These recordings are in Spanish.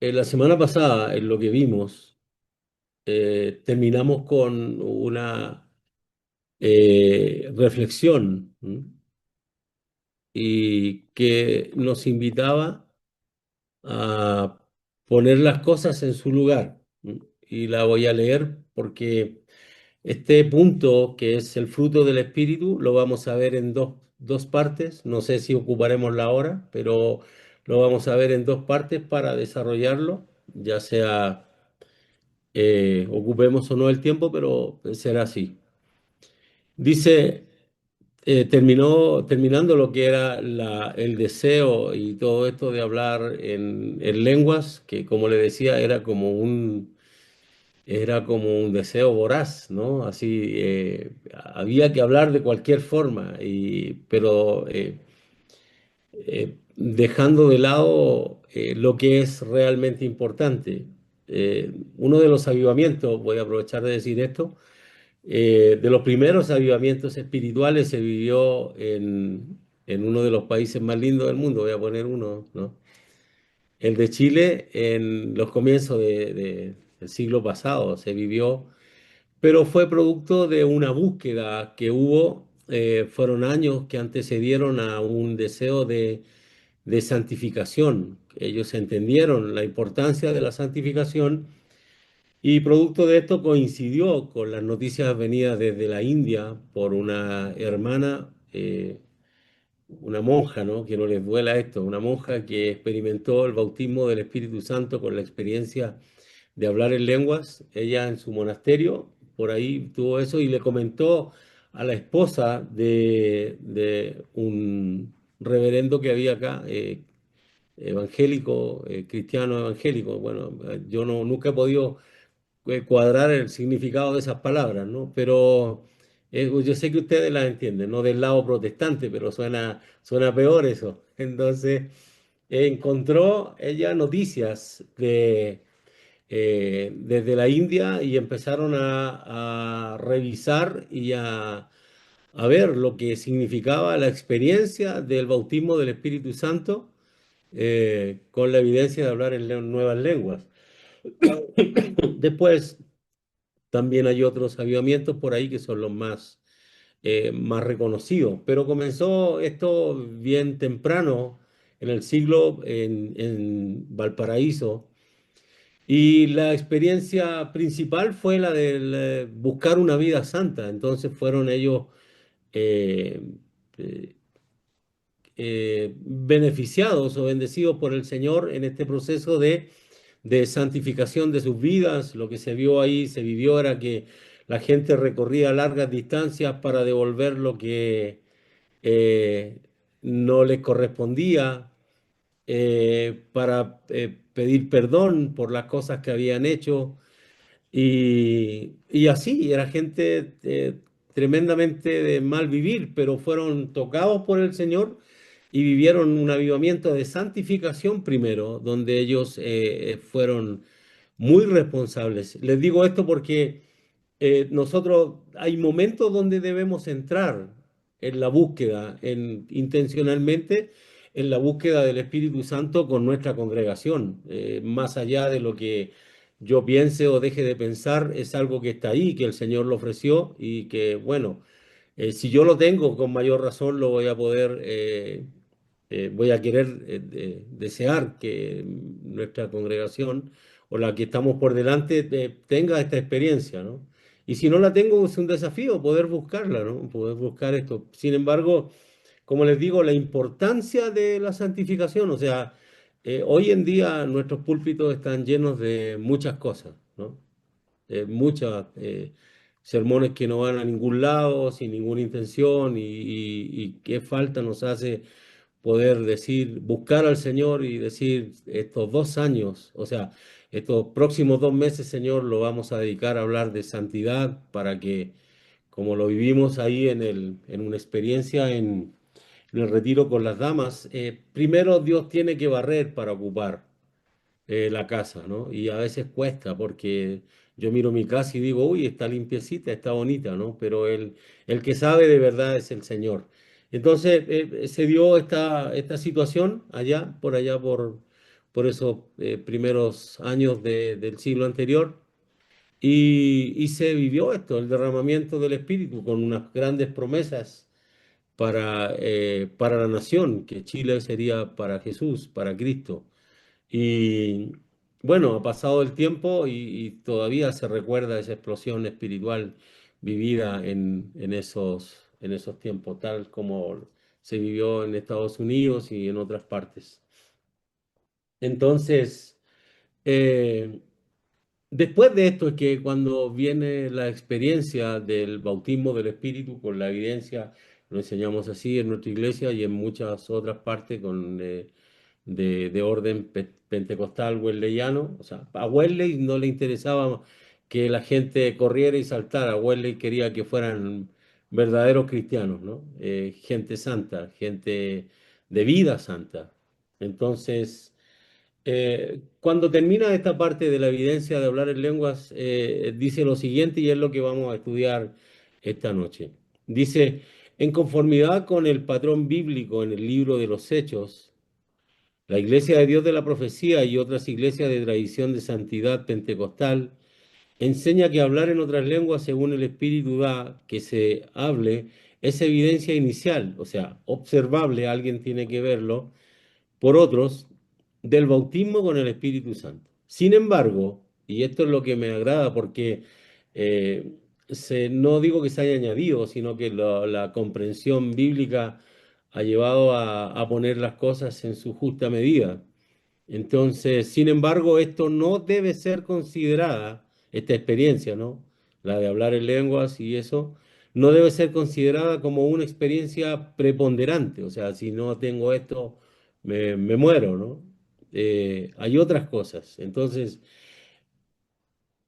La semana pasada, en lo que vimos, terminamos con una reflexión, ¿m? Y que nos invitaba a poner las cosas en su lugar, ¿m? Y la voy a leer porque este punto, que es el fruto del Espíritu, lo vamos a ver en dos partes. No sé si ocuparemos la hora, pero lo vamos a ver en dos partes para desarrollarlo, ya sea ocupemos o no el tiempo, pero será así. Dice, terminando lo que era el deseo y todo esto de hablar en lenguas, que como le decía, era como un deseo voraz, ¿no? Así, había que hablar de cualquier forma, pero dejando de lado lo que es realmente importante. Uno de los avivamientos, voy a aprovechar de decir esto, de los primeros avivamientos espirituales se vivió en uno de los países más lindos del mundo, voy a poner uno, ¿no? El de Chile en los comienzos del siglo pasado se vivió, pero fue producto de una búsqueda que hubo, fueron años que antecedieron a un deseo de santificación. Ellos entendieron la importancia de la santificación y producto de esto coincidió con las noticias venidas desde la India por una hermana, una monja, ¿no? Que no les duela esto, una monja que experimentó el bautismo del Espíritu Santo con la experiencia de hablar en lenguas. Ella en su monasterio, por ahí tuvo eso y le comentó a la esposa de un reverendo que había acá, evangélico, cristiano evangélico. Bueno, yo no, nunca he podido cuadrar el significado de esas palabras, ¿no? Pero yo sé que ustedes las entienden, no del lado protestante, pero suena peor eso. Entonces, encontró ella noticias desde la India y empezaron a revisar y a ver lo que significaba la experiencia del bautismo del Espíritu Santo, con la evidencia de hablar en nuevas lenguas. Después, también hay otros avivamientos por ahí que son los más reconocidos, pero comenzó esto bien temprano en el siglo en Valparaíso, y la experiencia principal fue la de buscar una vida santa. Entonces fueron ellos eh, eh, beneficiados o bendecidos por el Señor en este proceso de santificación de sus vidas. Lo que se vio ahí, se vivió, era que la gente recorría largas distancias para devolver lo que eh, no les correspondía, para pedir perdón por las cosas que habían hecho. Y así, era gente tremendamente de mal vivir, pero fueron tocados por el Señor y vivieron un avivamiento de santificación primero, donde ellos fueron muy responsables. Les digo esto porque nosotros hay momentos donde debemos entrar en la búsqueda, intencionalmente, en la búsqueda del Espíritu Santo con nuestra congregación. Más allá de lo que yo piense o deje de pensar, es algo que está ahí, que el Señor lo ofreció y que, bueno, si yo lo tengo, con mayor razón lo voy a poder, voy a querer desear que nuestra congregación o la que estamos por delante tenga esta experiencia, ¿no? Y si no la tengo, es un desafío poder buscarla, ¿no? Poder buscar esto. Sin embargo, como les digo, la importancia de la santificación, o sea, hoy en día nuestros púlpitos están llenos de muchas cosas, ¿no? Muchas sermones que no van a ningún lado, sin ninguna intención, y qué falta nos hace poder decir, buscar al Señor y decir, estos 2 años, o sea, estos próximos 2 meses, Señor, lo vamos a dedicar a hablar de santidad para que, como lo vivimos ahí en una experiencia en el retiro con las damas, primero Dios tiene que barrer para ocupar la casa, ¿no? Y a veces cuesta porque yo miro mi casa y digo, uy, está limpiecita, está bonita, ¿no? Pero el que sabe de verdad es el Señor. Entonces se dio esta situación allá por esos primeros años del siglo anterior. Y se vivió esto, el derramamiento del Espíritu, con unas grandes promesas para la nación, que Chile sería para Jesús, para Cristo. Y bueno, ha pasado el tiempo y todavía se recuerda esa explosión espiritual vivida en esos tiempos, tal como se vivió en Estados Unidos y en otras partes. Entonces, eh, después de esto es que cuando viene la experiencia del bautismo del Espíritu con la evidencia, lo enseñamos así en nuestra iglesia y en muchas otras partes de orden pentecostal wesleyano. O sea, a Wesley no le interesaba que la gente corriera y saltara. Wesley quería que fueran verdaderos cristianos, ¿no? Gente santa, gente de vida santa. Entonces... cuando termina esta parte de la evidencia de hablar en lenguas, dice lo siguiente y es lo que vamos a estudiar esta noche. Dice, en conformidad con el patrón bíblico en el libro de los Hechos, la Iglesia de Dios de la Profecía y otras iglesias de tradición de santidad pentecostal enseña que hablar en otras lenguas según el Espíritu da que se hable es evidencia inicial, o sea, observable, alguien tiene que verlo por otros del bautismo con el Espíritu Santo. Sin embargo, y esto es lo que me agrada porque eh, no digo que se haya añadido, sino que la comprensión bíblica ha llevado a poner las cosas en su justa medida. Entonces, sin embargo, esto no debe ser considerada, esta experiencia, ¿no? La de hablar en lenguas y eso, no debe ser considerada como una experiencia preponderante. O sea, si no tengo esto, me muero, ¿no? Hay otras cosas. Entonces,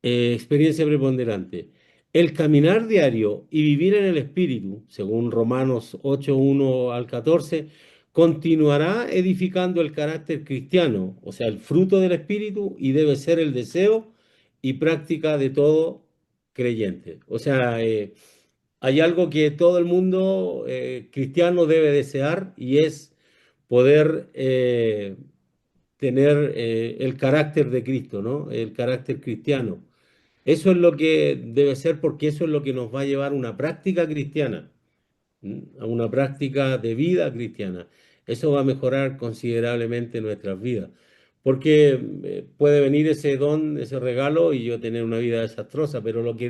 experiencia preponderante. El caminar diario y vivir en el Espíritu, según Romanos 8:1 al 14, continuará edificando el carácter cristiano, o sea, el fruto del Espíritu, y debe ser el deseo y práctica de todo creyente. O sea, hay algo que todo el mundo cristiano debe desear y es poder tener el carácter de Cristo, ¿no? El carácter cristiano. Eso es lo que debe ser porque eso es lo que nos va a llevar a una práctica cristiana, a una práctica de vida cristiana. Eso va a mejorar considerablemente nuestras vidas. Porque puede venir ese don, ese regalo y yo tener una vida desastrosa, pero lo que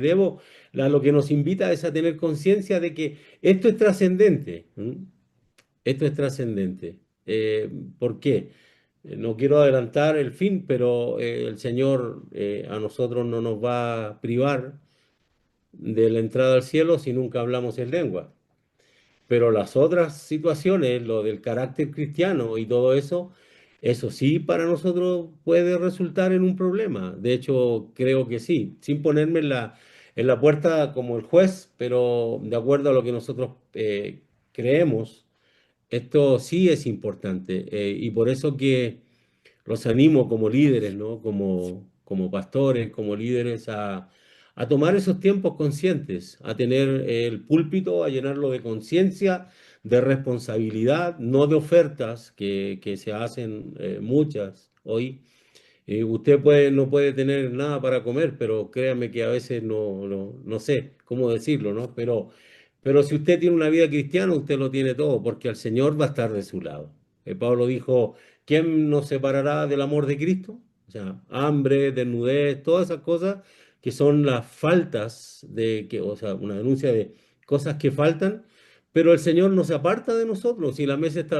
lo que nos invita es a tener conciencia de que esto es trascendente. Esto es trascendente. ¿Por qué? No quiero adelantar el fin, pero el Señor a nosotros no nos va a privar de la entrada al cielo si nunca hablamos en lengua. Pero las otras situaciones, lo del carácter cristiano y todo eso sí para nosotros puede resultar en un problema. De hecho, creo que sí, sin ponerme en la puerta como el juez, pero de acuerdo a lo que nosotros creemos, esto sí es importante. Y por eso que los animo como líderes, ¿no? Como pastores, como líderes a tomar esos tiempos conscientes, a tener el púlpito, a llenarlo de conciencia, de responsabilidad, no de ofertas que se hacen muchas hoy. Usted no puede tener nada para comer, pero créame que a veces no sé cómo decirlo, ¿no? Pero si usted tiene una vida cristiana, usted lo tiene todo, porque el Señor va a estar de su lado. Pablo dijo, ¿quién nos separará del amor de Cristo? O sea, hambre, desnudez, todas esas cosas que son las faltas o sea, una denuncia de cosas que faltan, pero el Señor no se aparta de nosotros. Si la mesa está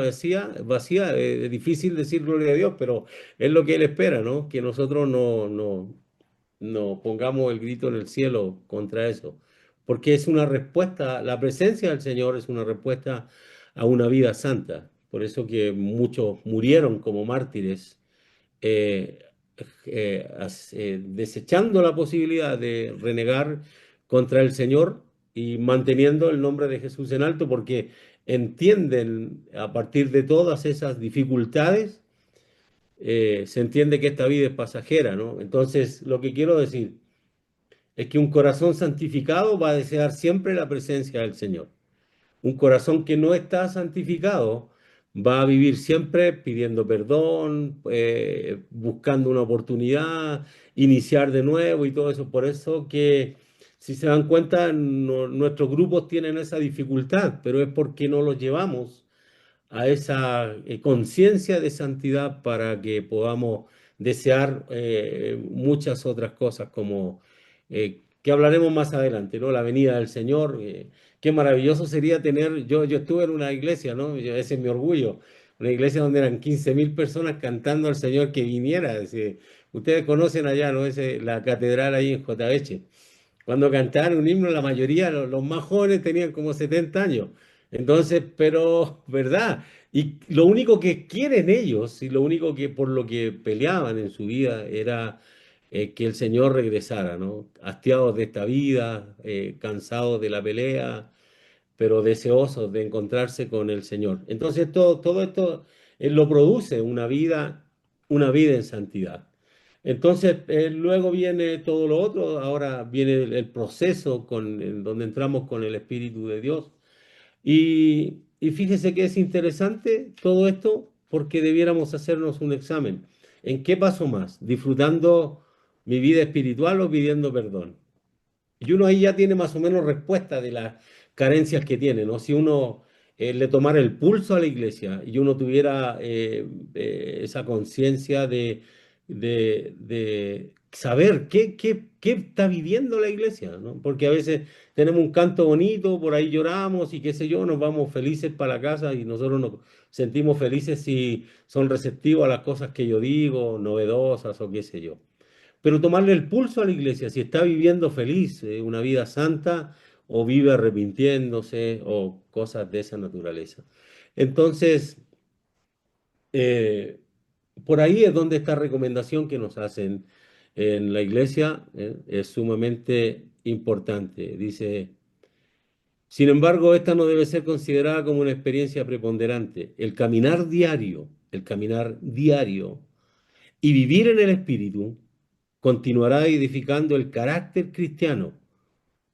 vacía, es difícil decir gloria a Dios, pero es lo que Él espera, ¿no? Que nosotros no pongamos el grito en el cielo contra eso, porque es una respuesta, la presencia del Señor es una respuesta a una vida santa. Por eso que muchos murieron como mártires, eh, desechando la posibilidad de renegar contra el Señor y manteniendo el nombre de Jesús en alto, porque entienden a partir de todas esas dificultades, se entiende que esta vida es pasajera, ¿no? Entonces, lo que quiero decir es que un corazón santificado va a desear siempre la presencia del Señor. Un corazón que no está santificado va a vivir siempre pidiendo perdón, buscando una oportunidad, iniciar de nuevo y todo eso. Por eso que, si se dan cuenta, nuestros grupos tienen esa dificultad, pero es porque no los llevamos a esa conciencia de santidad para que podamos desear muchas otras cosas como que hablaremos más adelante, ¿no? La venida del Señor. Qué maravilloso sería tener, yo estuve en una iglesia, ¿no? Ese es mi orgullo, una iglesia donde eran 15.000 personas cantando al Señor que viniera. Ustedes conocen allá, ¿no? La catedral ahí en J. Cuando cantaban un himno, la mayoría, los más jóvenes tenían como 70 años. Entonces, pero, ¿verdad? Y lo único que quieren ellos y lo único que por lo que peleaban en su vida era que el Señor regresara, ¿no? Hastiados de esta vida, cansados de la pelea, pero deseosos de encontrarse con el Señor. Entonces, todo esto lo produce una vida en santidad. Entonces, luego viene todo lo otro, ahora viene el proceso en donde entramos con el Espíritu de Dios. Y fíjese que es interesante todo esto porque debiéramos hacernos un examen. ¿En qué paso más? ¿Disfrutando mi vida espiritual o pidiendo perdón? Y uno ahí ya tiene más o menos respuesta de las carencias que tiene, ¿no? Si uno le tomara el pulso a la iglesia y uno tuviera esa conciencia de saber qué está viviendo la iglesia, ¿no? Porque a veces tenemos un canto bonito, por ahí lloramos y qué sé yo, nos vamos felices para la casa y nosotros nos sentimos felices si son receptivos a las cosas que yo digo, novedosas o qué sé yo, pero tomarle el pulso a la iglesia, si está viviendo feliz, una vida santa, o vive arrepintiéndose, o cosas de esa naturaleza. Entonces, eh, por ahí es donde esta recomendación que nos hacen en la iglesia, es sumamente importante. Dice, sin embargo, esta no debe ser considerada como una experiencia preponderante. El caminar diario y vivir en el Espíritu continuará edificando el carácter cristiano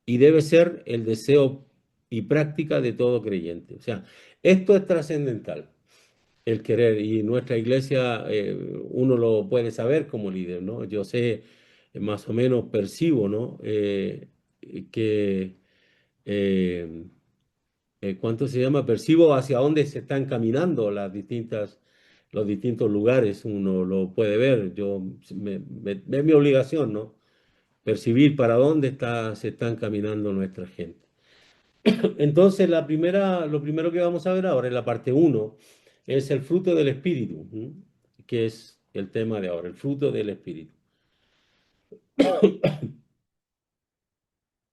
y debe ser el deseo y práctica de todo creyente. O sea, esto es trascendental, el querer, y nuestra iglesia uno lo puede saber como líder, ¿no? Yo sé, más o menos percibo, ¿no? Que eh, ¿cuánto se llama? Percibo hacia dónde se están caminando los distintos lugares, uno lo puede ver, es mi obligación, ¿no? Percibir para dónde se están caminando nuestra gente. Entonces, lo primero que vamos a ver ahora en la parte uno es el fruto del Espíritu, ¿m? Que es el tema de ahora, el fruto del Espíritu.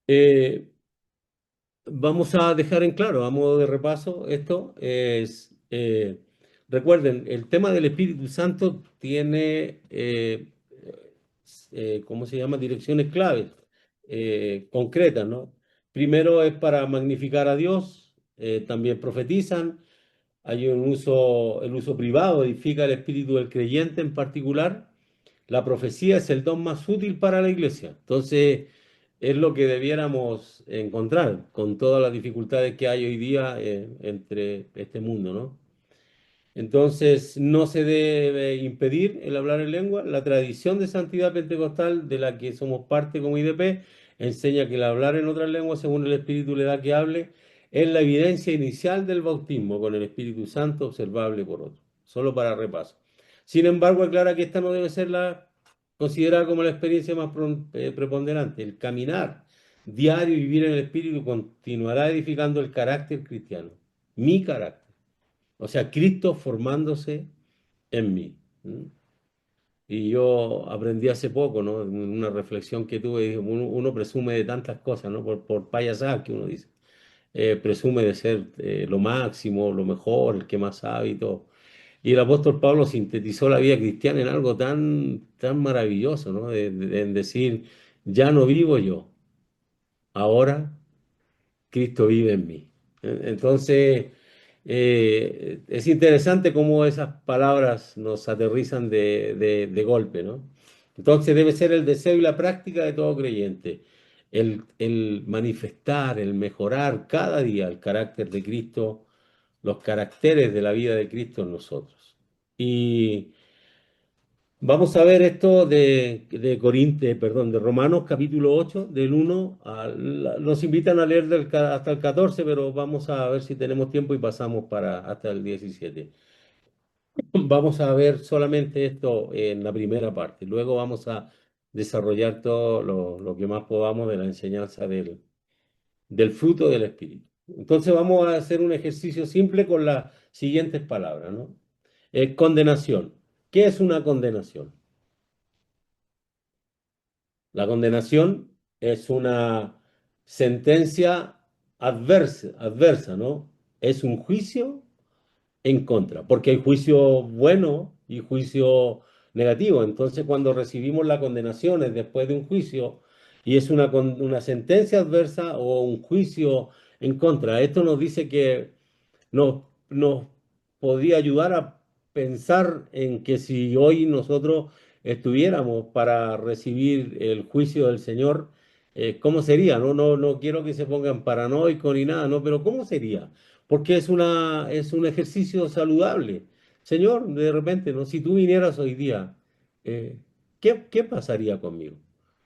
Eh, Vamos a dejar en claro, a modo de repaso, esto es, recuerden, el tema del Espíritu Santo tiene, ¿cómo se llama? Direcciones claves, concretas, ¿no? Primero es para magnificar a Dios, también profetizan, hay el uso privado, edifica el espíritu del creyente en particular. La profecía es el don más útil para la iglesia. Entonces, es lo que debiéramos encontrar con todas las dificultades que hay hoy día entre este mundo, ¿no? Entonces, no se debe impedir el hablar en lengua. La tradición de santidad pentecostal, de la que somos parte como IDP, enseña que el hablar en otras lenguas, según el Espíritu le da que hable, es la evidencia inicial del bautismo con el Espíritu Santo, observable por otro. Solo para repaso. Sin embargo, aclara que esta no debe ser considerada como la experiencia más preponderante. El caminar diario y vivir en el Espíritu continuará edificando el carácter cristiano, mi carácter. O sea, Cristo formándose en mí. ¿Mm? Y yo aprendí hace poco, ¿no? En una reflexión que tuve, dije, uno presume de tantas cosas, ¿no? Por payasadas que uno dice. Presume de ser lo máximo, lo mejor, el que más sabe y todo. Y el apóstol Pablo sintetizó la vida cristiana en algo tan maravilloso, ¿no? En decir, ya no vivo yo, ahora Cristo vive en mí. Entonces, es interesante cómo esas palabras nos aterrizan de golpe, ¿no? Entonces debe ser el deseo y la práctica de todo creyente, el manifestar, el mejorar cada día el carácter de Cristo los caracteres de la vida de Cristo en nosotros. Y vamos a ver esto de Romanos capítulo 8 del nos invitan a leer hasta el 14, pero vamos a ver si tenemos tiempo y pasamos hasta el 17. Vamos a ver solamente esto en la primera parte. Luego vamos a desarrollar todo lo que más podamos de la enseñanza del fruto del Espíritu. Entonces vamos a hacer un ejercicio simple con las siguientes palabras, ¿no? Condenación. ¿Qué es una condenación? La condenación es una sentencia adversa, ¿no? Es un juicio en contra, porque hay juicio bueno y juicio negativo. Entonces, cuando recibimos la condenación es después de un juicio y es una sentencia adversa o un juicio en contra. Esto nos dice que nos podría ayudar a pensar en que si hoy nosotros estuviéramos para recibir el juicio del Señor, ¿cómo sería? No quiero que se pongan paranoicos ni nada, ¿no? Pero ¿cómo sería? Porque es un ejercicio saludable. Señor, de repente, ¿no? Si tú vinieras hoy día, eh, ¿qué pasaría conmigo?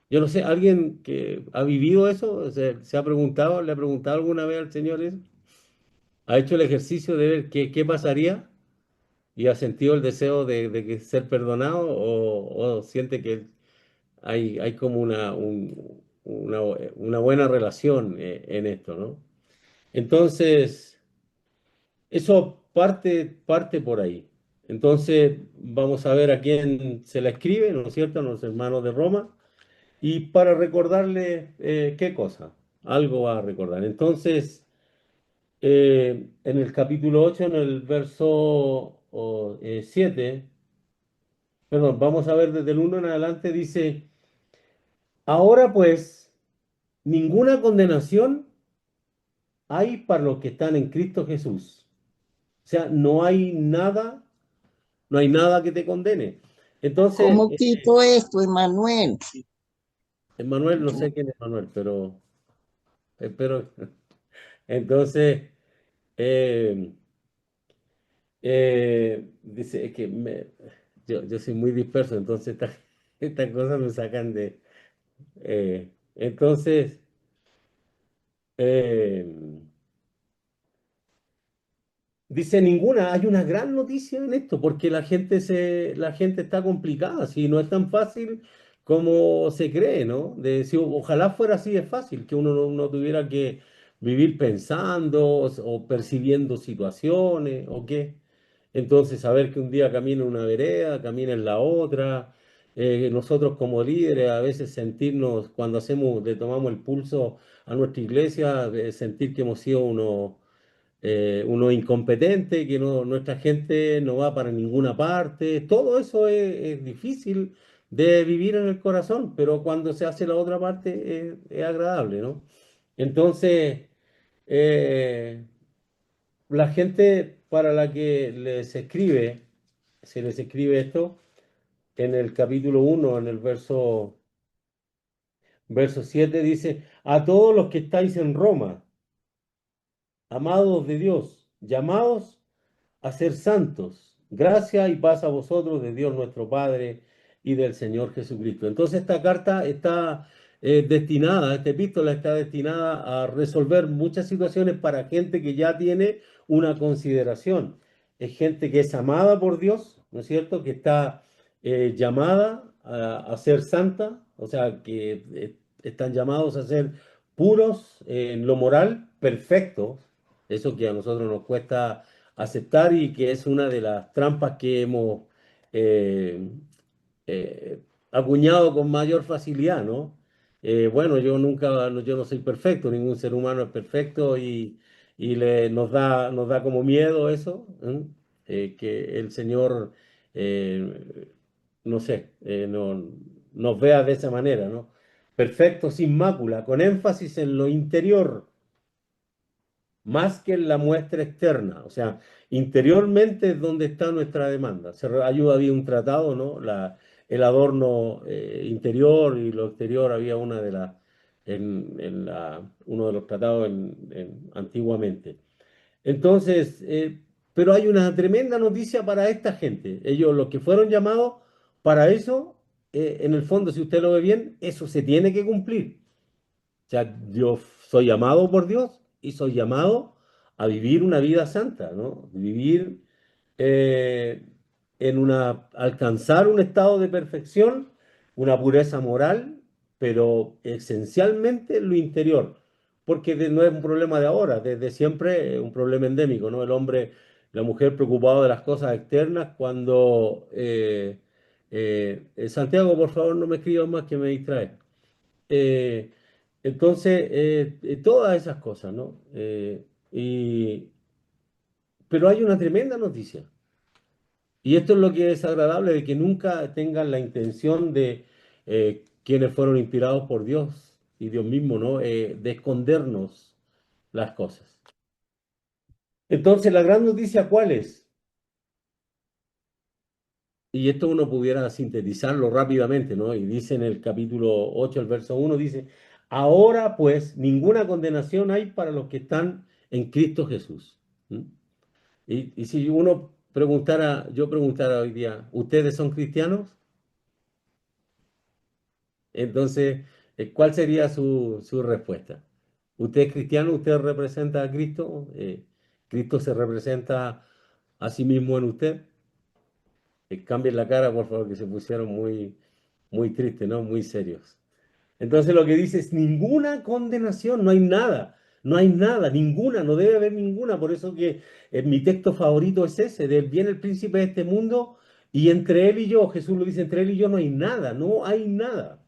Yo no sé, ¿alguien que ha vivido eso? ¿Se ha preguntado, le ha preguntado alguna vez al Señor eso? ¿Ha hecho el ejercicio de ver qué pasaría y ha sentido el deseo de ser perdonado o siente que hay como una buena relación en esto, ¿no? Entonces, eso parte por ahí. Entonces, vamos a ver a quién se la escribe, ¿no es cierto? A los hermanos de Roma. Y para recordarle qué cosa, algo va a recordar. Entonces, en el capítulo 8 en el verso 7, perdón, vamos a ver desde el 1 en adelante, dice, ahora pues, ninguna condenación hay para los que están en Cristo Jesús. O sea, no hay nada que te condene. Entonces, ¿Cómo quito esto, Emanuel? Manuel, no sé quién es Manuel, pero espero. Entonces, eh, dice, es que yo soy muy disperso, entonces estas cosas me sacan de... entonces, eh, dice ninguna, hay una gran noticia en esto, porque la gente está complicada, si no es tan fácil como se cree, ¿no? Si, ojalá fuera así de fácil, que uno no tuviera que vivir pensando o percibiendo situaciones o qué. Entonces, saber que un día camina en una vereda, camina en la otra, nosotros como líderes a veces sentirnos, cuando le tomamos el pulso a nuestra iglesia, sentir que hemos sido uno incompetente, que nuestra gente no va para ninguna parte. Todo eso es difícil de vivir en el corazón, pero cuando se hace la otra parte es agradable, ¿no? Entonces, eh, la gente para la que se les escribe esto, en el capítulo 1 en el verso 7 dice, a todos los que estáis en Roma, amados de Dios, llamados a ser santos. Gracia y paz a vosotros de Dios nuestro Padre y del Señor Jesucristo. Entonces esta carta está esta epístola está destinada a resolver muchas situaciones para gente que ya tiene una consideración. Es gente que es amada por Dios, ¿no es cierto? Que está llamada a ser santa, o sea, que están llamados a ser puros en lo moral, perfectos, eso que a nosotros nos cuesta aceptar y que es una de las trampas que hemos eh, eh, acuñado con mayor facilidad, ¿no? Bueno, yo no soy perfecto, ningún ser humano es perfecto nos da como miedo eso, ¿eh? Que el Señor, eh, no sé, nos vea de esa manera, ¿no? Perfecto, sin mácula, con énfasis en lo interior más que en la muestra externa. O sea, interiormente es donde está nuestra demanda. Había un tratado, ¿no? El adorno interior y lo exterior había una de uno de los tratados antiguamente. Entonces, pero hay una tremenda noticia para esta gente. Ellos, los que fueron llamados para eso, en el fondo, si usted lo ve bien, eso se tiene que cumplir. O sea, yo soy llamado por Dios y soy llamado a vivir una vida santa, ¿no? Vivir eh, alcanzar un estado de perfección, una pureza moral, pero esencialmente lo interior, porque no es un problema de ahora, desde siempre es un problema endémico, ¿no? El hombre, la mujer preocupado de las cosas externas cuando... Santiago, por favor, no me escribas más que me distrae. Eh, entonces, todas esas cosas, ¿no? Pero hay una tremenda noticia. Y esto es lo que es agradable, de que nunca tengan la intención de quienes fueron inspirados por Dios y Dios mismo, ¿no? De escondernos las cosas. Entonces, la gran noticia, ¿cuál es? Y esto uno pudiera sintetizarlo rápidamente, ¿no? Y dice en el capítulo 8, el verso 1, dice, ahora pues ninguna condenación hay para los que están en Cristo Jesús. ¿Mm? Y si uno preguntara, yo preguntara hoy día, ¿ustedes son cristianos? Entonces, ¿cuál sería su respuesta? ¿Usted es cristiano? ¿Usted representa a Cristo? ¿Cristo se representa a sí mismo en usted? Cambien la cara, por favor, que se pusieron muy tristes, ¿no? Muy serios. Entonces lo que dice es ninguna condenación, no hay nada, no hay nada, ninguna, no debe haber ninguna. Por eso que mi texto favorito es ese, de viene el príncipe de este mundo y entre él y yo, Jesús lo dice, entre él y yo no hay nada, no hay nada.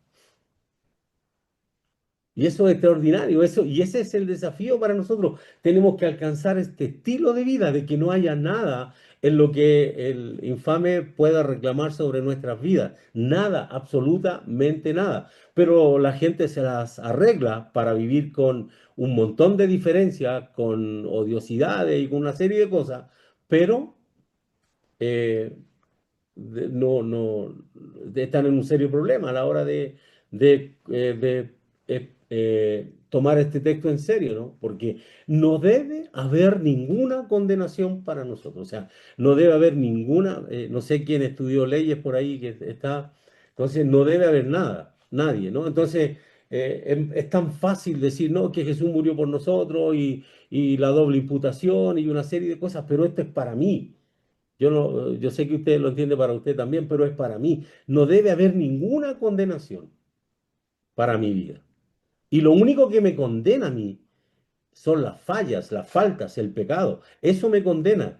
Y eso es extraordinario, eso, y ese es el desafío para nosotros. Tenemos que alcanzar este estilo de vida, de que no haya nada en lo que el infame pueda reclamar sobre nuestras vidas. Nada, absolutamente nada. Pero la gente se las arregla para vivir con un montón de diferencias, con odiosidades y con una serie de cosas, pero eh, están en un serio problema a la hora de tomar este texto en serio, ¿no? Porque no debe haber ninguna condenación para nosotros, o sea, no debe haber ninguna, no sé quién estudió leyes por ahí que está, entonces no debe haber nada, nadie, ¿no? Entonces, es tan fácil decir, no, que Jesús murió por nosotros y la doble imputación y una serie de cosas, pero esto es para mí. Yo no, yo sé que usted lo entiende para usted también, pero es para mí. No debe haber ninguna condenación para mi vida. Y lo único que me condena a mí son las fallas, las faltas, el pecado. Eso me condena.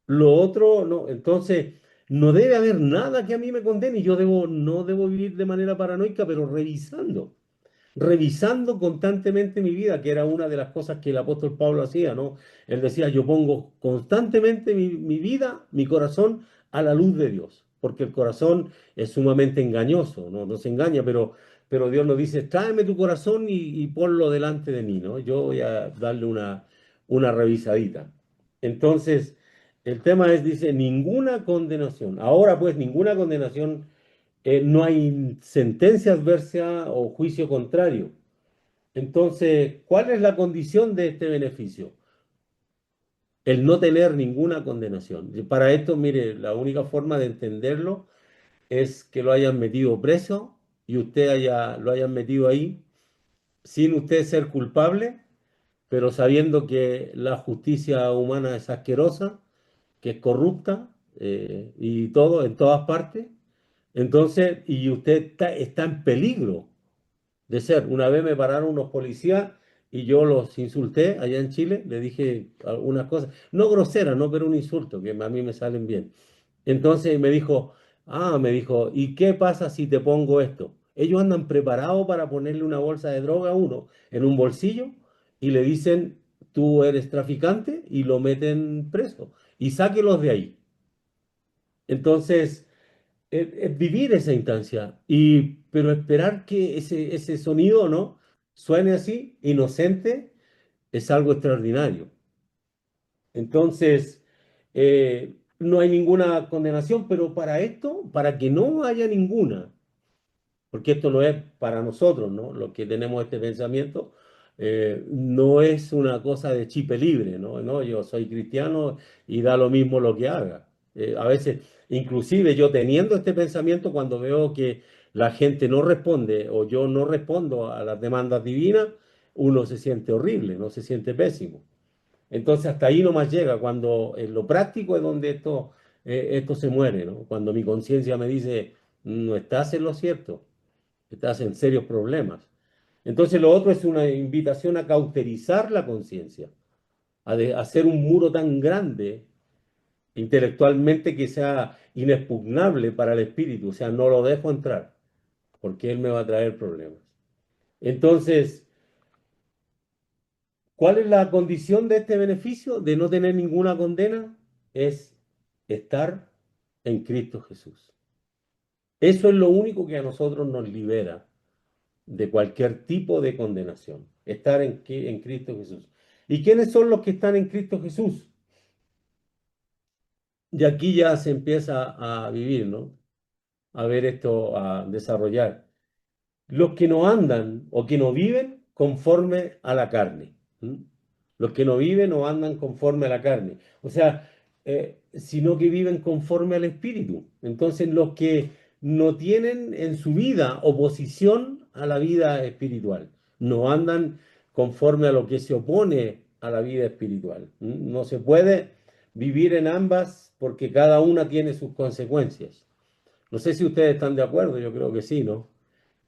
Lo otro no. Entonces, no debe haber nada que a mí me condene. Y yo no debo vivir de manera paranoica, pero revisando constantemente mi vida, que era una de las cosas que el apóstol Pablo hacía, ¿no? Él decía, yo pongo constantemente mi vida, mi corazón, a la luz de Dios, porque el corazón es sumamente engañoso, ¿no? Nos engaña, pero Dios nos dice, tráeme tu corazón y ponlo delante de mí, ¿no? Yo voy a darle una revisadita. Entonces, el tema es, dice, ninguna condenación. Ahora pues, ninguna condenación, no hay sentencia adversa o juicio contrario. Entonces, ¿cuál es la condición de este beneficio? El no tener ninguna condenación. Y para esto, mire, la única forma de entenderlo es que lo hayan metido preso y lo hayan metido ahí sin usted ser culpable, pero sabiendo que la justicia humana es asquerosa, que es corrupta y todo, en todas partes. Entonces, y usted está en peligro de ser. Una vez me pararon unos policías y yo los insulté allá en Chile, le dije algunas cosas, no groseras, no, pero un insulto, que a mí me salen bien. Entonces me dijo, ¿y qué pasa si te pongo esto? Ellos andan preparados para ponerle una bolsa de droga a uno en un bolsillo y le dicen, tú eres traficante y lo meten preso y sáquelos de ahí. Entonces, es vivir esa instancia, pero esperar que ese sonido, ¿no? Suene así, inocente, es algo extraordinario. Entonces, no hay ninguna condenación, pero para esto, para que no haya ninguna, porque esto no es para nosotros, ¿no? Los que tenemos este pensamiento, no es una cosa de chipe libre, ¿no? No, yo soy cristiano y da lo mismo lo que haga. A veces, inclusive yo teniendo este pensamiento, cuando veo que la gente no responde o yo no respondo a las demandas divinas, uno se siente horrible, no se siente pésimo. Entonces hasta ahí nomás llega, cuando en lo práctico es donde esto se muere, ¿no? Cuando mi conciencia me dice, no estás en lo cierto, estás en serios problemas. Entonces lo otro es una invitación a cauterizar la conciencia, a hacer un muro tan grande intelectualmente que sea inexpugnable para el espíritu, o sea, no lo dejo entrar, porque él me va a traer problemas. Entonces, ¿cuál es la condición de este beneficio? De no tener ninguna condena, es estar en Cristo Jesús. Eso es lo único que a nosotros nos libera de cualquier tipo de condenación, estar en Cristo Jesús. ¿Y quiénes son los que están en Cristo Jesús? Y aquí ya se empieza a vivir, ¿no? A ver esto, a desarrollar. Los que no andan o que no viven conforme a la carne. ¿Mm? Los que no viven o andan conforme a la carne. O sea, sino que viven conforme al Espíritu. Entonces, los que no tienen en su vida oposición a la vida espiritual, no andan conforme a lo que se opone a la vida espiritual. ¿Mm? No se puede vivir en ambas porque cada una tiene sus consecuencias. No sé si ustedes están de acuerdo, yo creo que sí, ¿no?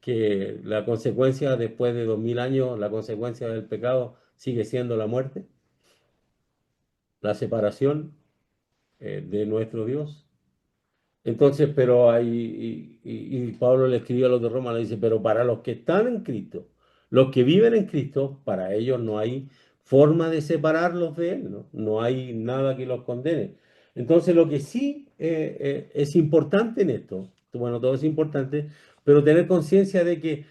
Que la consecuencia después de 2000 años, la consecuencia del pecado sigue siendo la muerte, la separación de nuestro Dios. Entonces, pero ahí, y Pablo le escribió a los de Roma, le dice, pero para los que están en Cristo, los que viven en Cristo, para ellos no hay forma de separarlos de Él, ¿no? No hay nada que los condene. Entonces, lo que sí es importante en esto, bueno, todo es importante, pero tener conciencia de que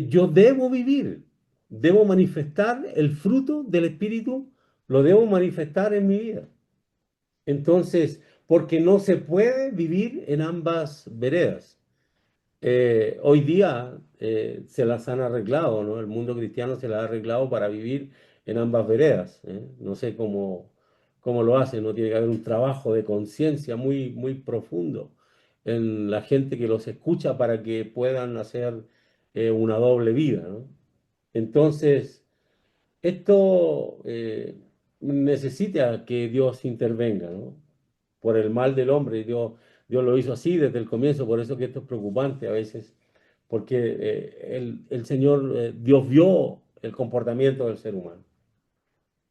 yo debo vivir, debo manifestar el fruto del Espíritu, lo debo manifestar en mi vida. Entonces, porque no se puede vivir en ambas veredas. Hoy día se las han arreglado, ¿no? El mundo cristiano se las ha arreglado para vivir en ambas veredas, ¿eh? No sé cómo lo hacen, ¿no? Tiene que haber un trabajo de conciencia muy, muy profundo en la gente que los escucha para que puedan hacer una doble vida, ¿no? Entonces, esto necesita que Dios intervenga, ¿no? Por el mal del hombre. Dios lo hizo así desde el comienzo, por eso que esto es preocupante a veces, porque el Señor, Dios vio el comportamiento del ser humano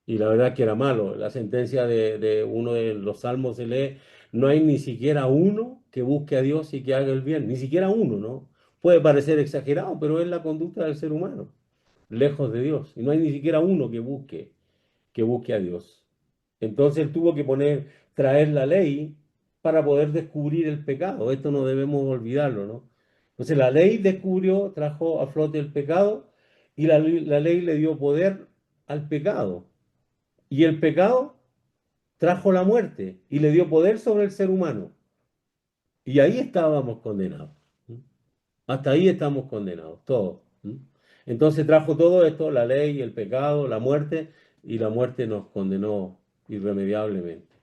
y la verdad que era malo. La sentencia de uno de los salmos se lee, no hay ni siquiera uno que busque a Dios y que haga el bien, ni siquiera uno, ¿no? Puede parecer exagerado, pero es la conducta del ser humano, lejos de Dios, y no hay ni siquiera uno que busque a Dios. Entonces él tuvo que traer la ley para poder descubrir el pecado. Esto no debemos olvidarlo, ¿no? Entonces la ley descubrió, trajo a flote el pecado y la ley le dio poder al pecado. Y el pecado trajo la muerte y le dio poder sobre el ser humano. Y ahí estábamos condenados. Hasta ahí estamos condenados, todos. Entonces trajo todo esto, la ley, el pecado, la muerte, y la muerte nos condenó irremediablemente.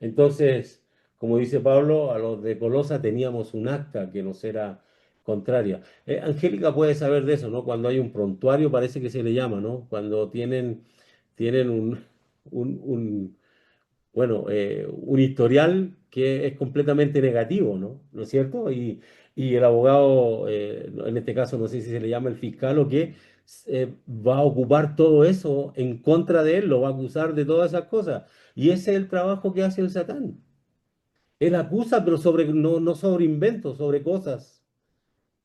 Entonces, como dice Pablo, a los de Colosa teníamos un acta que nos era contraria. Angélica puede saber de eso, ¿no? Cuando hay un prontuario, parece que se le llama, ¿no? Cuando tienen un, bueno, un historial que es completamente negativo, ¿no? ¿No es cierto? Y el abogado, en este caso no sé si se le llama el fiscal o qué, va a ocupar todo eso en contra de él, lo va a acusar de todas esas cosas. Y ese es el trabajo que hace el Satán. Él acusa, pero no sobre inventos, sobre cosas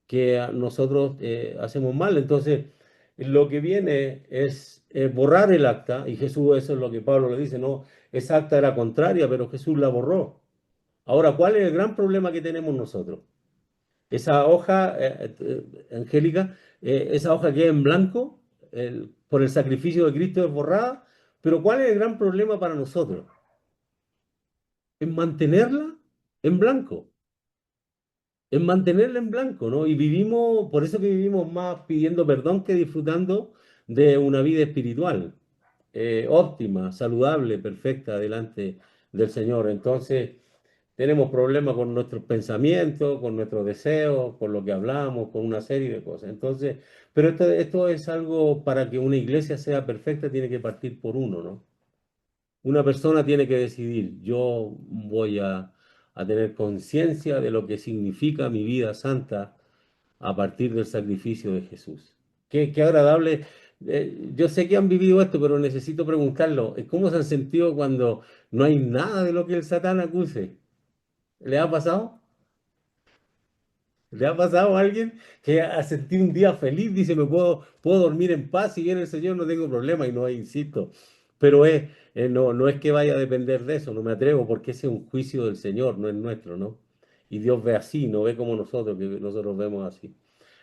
que nosotros hacemos mal. Entonces, lo que viene es borrar el acta, y Jesús, eso es lo que Pablo le dice, no, esa acta era contraria, pero Jesús la borró. Ahora, ¿cuál es el gran problema que tenemos nosotros? Esa hoja, Angélica, esa hoja que es en blanco, por el sacrificio de Cristo es borrada, pero ¿cuál es el gran problema para nosotros? Es mantenerla en blanco. Es mantenerla en blanco, ¿no? Y vivimos, por eso que vivimos más pidiendo perdón que disfrutando de una vida espiritual, óptima, saludable, perfecta delante del Señor. Entonces, tenemos problemas con nuestros pensamientos, con nuestros deseos, con lo que hablamos, con una serie de cosas. Entonces, pero esto es algo para que una iglesia sea perfecta, tiene que partir por uno, ¿no? Una persona tiene que decidir, yo voy a tener conciencia de lo que significa mi vida santa a partir del sacrificio de Jesús. Qué agradable. Yo sé que han vivido esto, pero necesito preguntarlo. ¿Cómo se han sentido cuando no hay nada de lo que el Satán acuse? ¿Le ha pasado? ¿Le ha pasado a alguien que ha sentido un día feliz? Dice, puedo dormir en paz, si viene el Señor no tengo problema y no, insisto. Pero no es que vaya a depender de eso, no me atrevo porque ese es un juicio del Señor, no es nuestro, ¿no? Y Dios ve así, no ve como nosotros, que nosotros vemos así.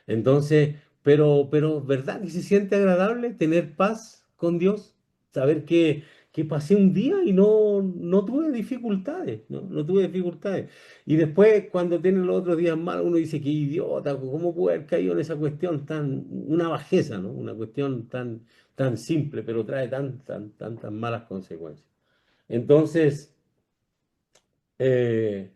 Entonces, pero ¿verdad que se siente agradable tener paz con Dios? Saber que pasé un día y no tuve dificultades, no tuve dificultades. Y después, cuando tienen los otros días malos, uno dice, qué idiota, ¿cómo pude haber caído en esa cuestión tan, una bajeza, ¿no? Una cuestión tan simple, pero trae tantas malas consecuencias. Entonces, eh,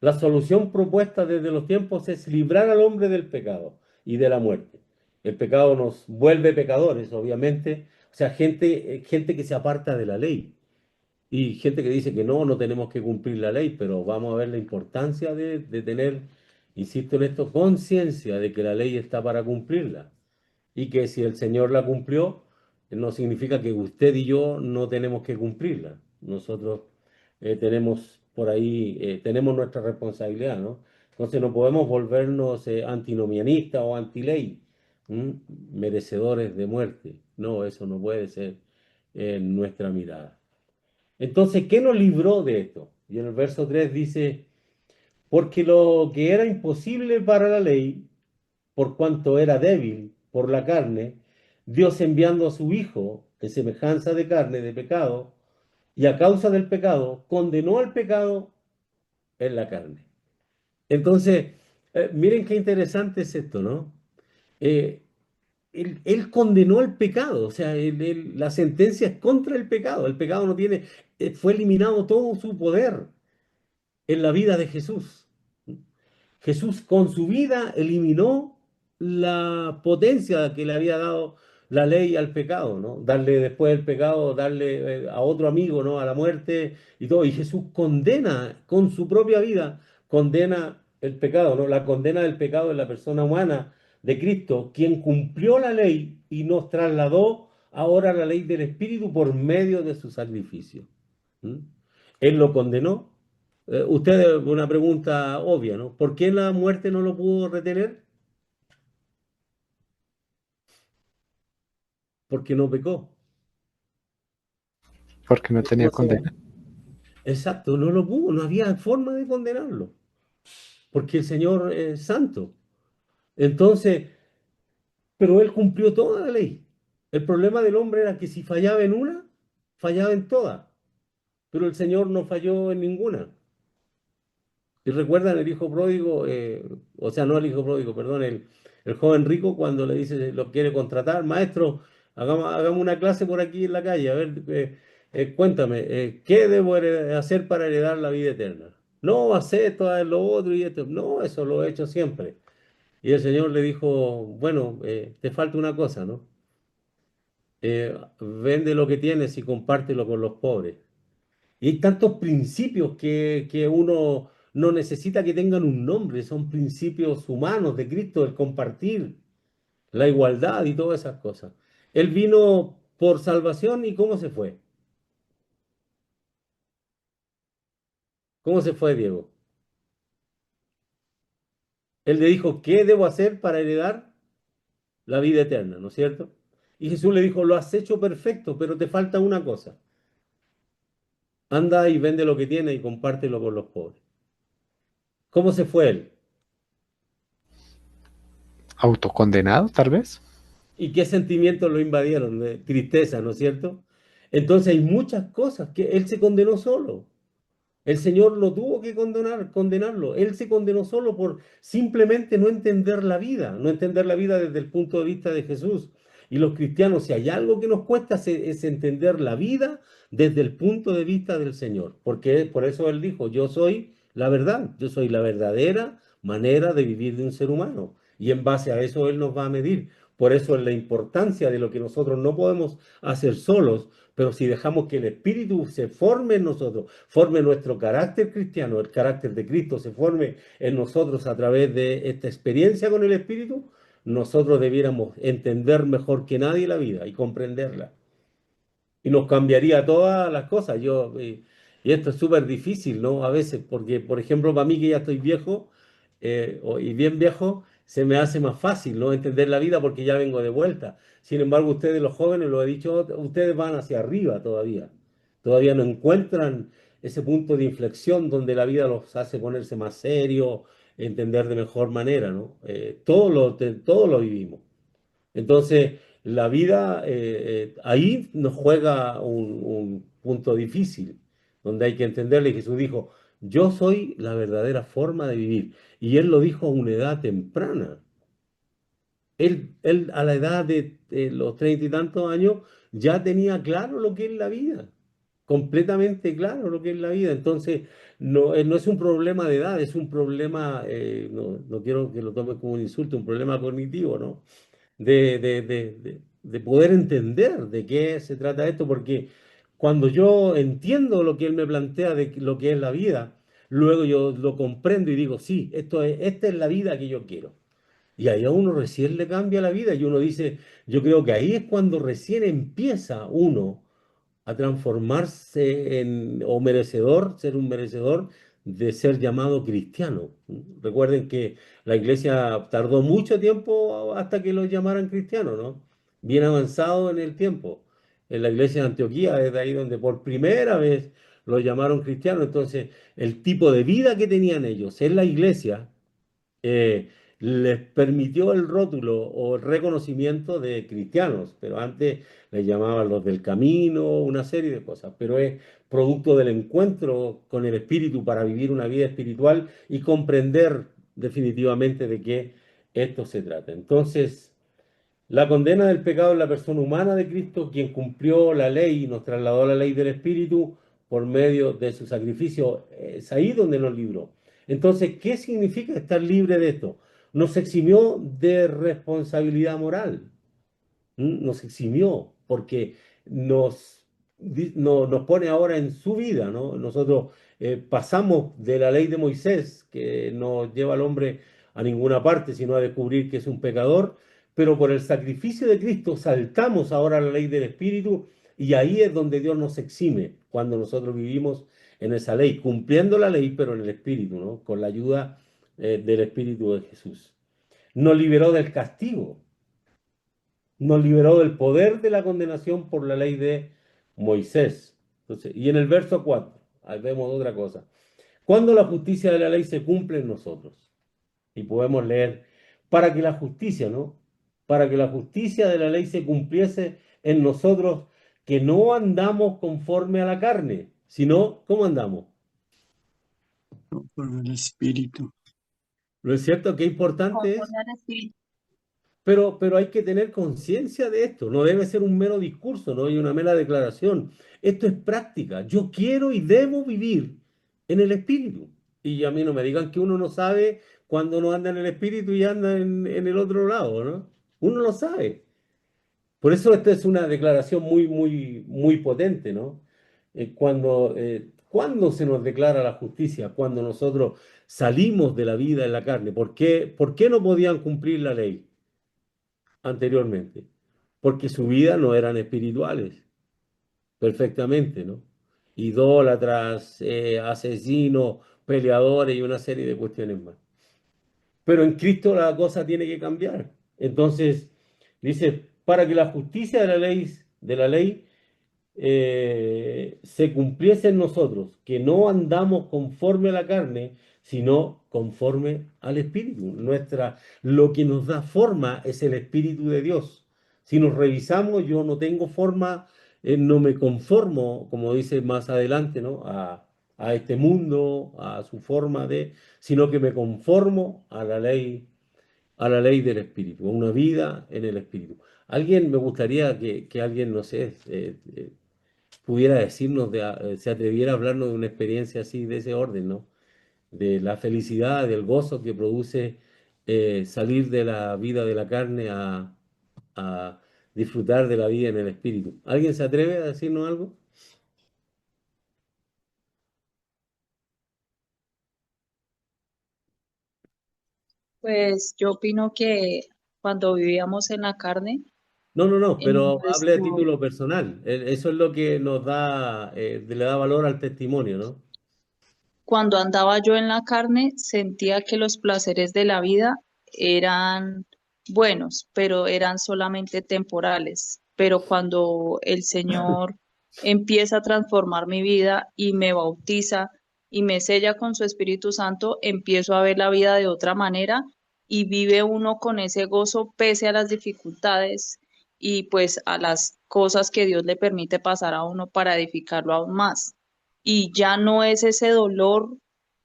la solución propuesta desde los tiempos es librar al hombre del pecado y de la muerte. El pecado nos vuelve pecadores, obviamente. O sea, gente que se aparta de la ley. Y gente que dice que no tenemos que cumplir la ley, pero vamos a ver la importancia de tener, insisto en esto, conciencia de que la ley está para cumplirla y que si el Señor la cumplió, no significa que usted y yo no tenemos que cumplirla. Nosotros tenemos por ahí, tenemos nuestra responsabilidad, ¿no? Entonces no podemos volvernos antinomianistas o antiley, ¿m? Merecedores de muerte. No, eso no puede ser nuestra mirada. Entonces, ¿qué nos libró de esto? Y en el verso 3 dice, porque lo que era imposible para la ley, por cuanto era débil por la carne, Dios enviando a su Hijo en semejanza de carne, de pecado, y a causa del pecado, condenó al pecado en la carne. Entonces, miren qué interesante es esto, ¿no? Eh, él condenó el pecado, o sea, la sentencia es contra el pecado no tiene, fue eliminado todo su poder en la vida de Jesús. Jesús con su vida eliminó la potencia que le había dado la ley al pecado, ¿no? Darle después el pecado, darle a otro amigo, ¿no? A la muerte y todo. Y Jesús condena con su propia vida, condena el pecado, ¿no? La condena del pecado en la persona humana de Cristo, quien cumplió la ley y nos trasladó ahora la ley del Espíritu por medio de su sacrificio. ¿Mm? Él lo condenó. Usted, una pregunta obvia, ¿no? ¿Por qué la muerte no lo pudo retener? Porque no pecó. porque no tenía Entonces, condena. exacto, no lo pudo, no había forma de condenarlo, porque el Señor es santo. Entonces, pero él cumplió toda la ley. El problema del hombre era que si fallaba en una, fallaba en todas, pero el Señor no falló en ninguna. Y recuerdan el hijo pródigo, o sea, no el hijo pródigo, perdón, el joven rico cuando le dice, lo quiere contratar, maestro, hagamos una clase por aquí en la calle, a ver, cuéntame, ¿qué debo hacer para heredar la vida eterna? No, hacer esto, haz lo otro y esto. No, eso lo he hecho siempre. Y el Señor le dijo, bueno, te falta una cosa, ¿no? Vende lo que tienes y compártelo con los pobres. Y hay tantos principios que uno no necesita que tengan un nombre, son principios humanos de Cristo, el compartir, la igualdad y todas esas cosas. Él vino por salvación y ¿cómo se fue? ¿Cómo se fue, Diego? Él le dijo, ¿qué debo hacer para heredar la vida eterna? ¿No es cierto? Y Jesús le dijo, lo has hecho perfecto, pero te falta una cosa. Anda y vende lo que tienes y compártelo con los pobres. ¿Cómo se fue él? Autocondenado, tal vez. ¿Y qué sentimientos lo invadieron? De tristeza, ¿no es cierto? Entonces hay muchas cosas que él se condenó solo. El Señor no tuvo que condenarlo. Él se condenó solo por simplemente no entender la vida, no entender la vida desde el punto de vista de Jesús. Y los cristianos, si hay algo que nos cuesta, es entender la vida desde el punto de vista del Señor. Porque por eso Él dijo, yo soy la verdad, yo soy la verdadera manera de vivir de un ser humano. Y en base a eso Él nos va a medir. Por eso es la importancia de lo que nosotros no podemos hacer solos, pero si dejamos que el Espíritu se forme en nosotros, forme nuestro carácter cristiano, el carácter de Cristo se forme en nosotros a través de esta experiencia con el Espíritu, nosotros debiéramos entender mejor que nadie la vida y comprenderla. Y nos cambiaría todas las cosas. Y esto es súper difícil, ¿no? A veces, porque, por ejemplo, para mí que ya estoy viejo, y bien viejo, se me hace más fácil, ¿no? Entender la vida porque ya vengo de vuelta. Sin embargo, ustedes, los jóvenes, lo he dicho, ustedes van hacia arriba todavía. Todavía no encuentran ese punto de inflexión donde la vida los hace ponerse más serios, entender de mejor manera, ¿no? Todo lo vivimos. Entonces, la vida ahí nos juega un punto difícil, donde hay que entenderle. Jesús dijo, yo soy la verdadera forma de vivir. Y él lo dijo a una edad temprana. Él a la edad de los 30 y tantos años ya tenía claro lo que es la vida, completamente claro lo que es la vida. Entonces, no es un problema de edad, es un problema, no quiero que lo tomes como un insulto, un problema cognitivo, ¿no? De poder entender de qué se trata esto, porque cuando yo entiendo lo que él me plantea de lo que es la vida, luego yo lo comprendo y digo, sí, esta es la vida que yo quiero. Y ahí a uno recién le cambia la vida y uno dice, yo creo que ahí es cuando recién empieza uno a transformarse en, o merecedor, ser un merecedor de ser llamado cristiano. Recuerden que la iglesia tardó mucho tiempo hasta que los llamaran cristianos, ¿no? Bien avanzado en el tiempo. En la iglesia de Antioquía es de ahí donde por primera vez los llamaron cristianos. Entonces, el tipo de vida que tenían ellos en la iglesia eh, les permitió el rótulo o el reconocimiento de cristianos, pero antes les llamaban los del camino, una serie de cosas, pero es producto del encuentro con el Espíritu para vivir una vida espiritual y comprender definitivamente de qué esto se trata. Entonces, la condena del pecado en la persona humana de Cristo, quien cumplió la ley y nos trasladó a la ley del Espíritu por medio de su sacrificio, es ahí donde nos libró. Entonces, ¿qué significa estar libre de esto? Nos eximió de responsabilidad moral. Nos eximió porque nos pone ahora en su vida, ¿no? Nosotros pasamos de la ley de Moisés, que no lleva al hombre a ninguna parte, sino a descubrir que es un pecador, pero por el sacrificio de Cristo saltamos ahora a la ley del Espíritu y ahí es donde Dios nos exime, cuando nosotros vivimos en esa ley, cumpliendo la ley, pero en el Espíritu, ¿no? Con la ayuda del Espíritu de Jesús. Nos liberó del castigo, nos liberó del poder de la condenación por la ley de Moisés. Entonces, y en el verso 4, ahí vemos otra cosa. Cuando la justicia de la ley se cumple en nosotros, y podemos leer, para que la justicia, ¿no? Para que la justicia de la ley se cumpliese en nosotros, que no andamos conforme a la carne, sino, ¿cómo andamos? por el Espíritu. ¿No es cierto? Qué importante es. Conforme al Espíritu. Pero hay que tener conciencia de esto, no debe ser un mero discurso, no hay una mera declaración. Esto es práctica. Yo quiero y debo vivir en el Espíritu. Y a mí no me digan que uno no sabe cuando uno anda en el Espíritu y anda en el otro lado, ¿no? Uno lo sabe. Por eso esta es una declaración muy, muy, muy potente, ¿no? Cuando se nos declara la justicia, cuando nosotros salimos de la vida en la carne, por qué no podían cumplir la ley anteriormente? Porque su vida no eran espirituales, perfectamente, ¿no? Idólatras, asesinos, peleadores y una serie de cuestiones más. Pero en Cristo la cosa tiene que cambiar. Entonces, dice, para que la justicia de la ley se cumpliese en nosotros, que no andamos conforme a la carne, sino conforme al Espíritu. Lo que nos da forma es el Espíritu de Dios. Si nos revisamos, yo no tengo forma, no me conformo, como dice más adelante, ¿no? A este mundo, a su forma de, sino que me conformo a la ley del Espíritu, a una vida en el Espíritu. Alguien, me gustaría que alguien, no sé, pudiera decirnos, se atreviera a hablarnos de una experiencia así, de ese orden, ¿no? De la felicidad, del gozo que produce salir de la vida de la carne a disfrutar de la vida en el espíritu. ¿Alguien se atreve a decirnos algo? Pues yo opino que cuando vivíamos en la carne, No, no, no, en pero hable de nuestro, título personal. Eso es lo que nos da, le da valor al testimonio, ¿no? cuando andaba yo en la carne, sentía que los placeres de la vida eran buenos, pero eran solamente temporales. Pero cuando el Señor empieza a transformar mi vida y me bautiza y me sella con su Espíritu Santo, empiezo a ver la vida de otra manera y vive uno con ese gozo pese a las dificultades y pues a las cosas que Dios le permite pasar a uno para edificarlo aún más. Y ya no es ese dolor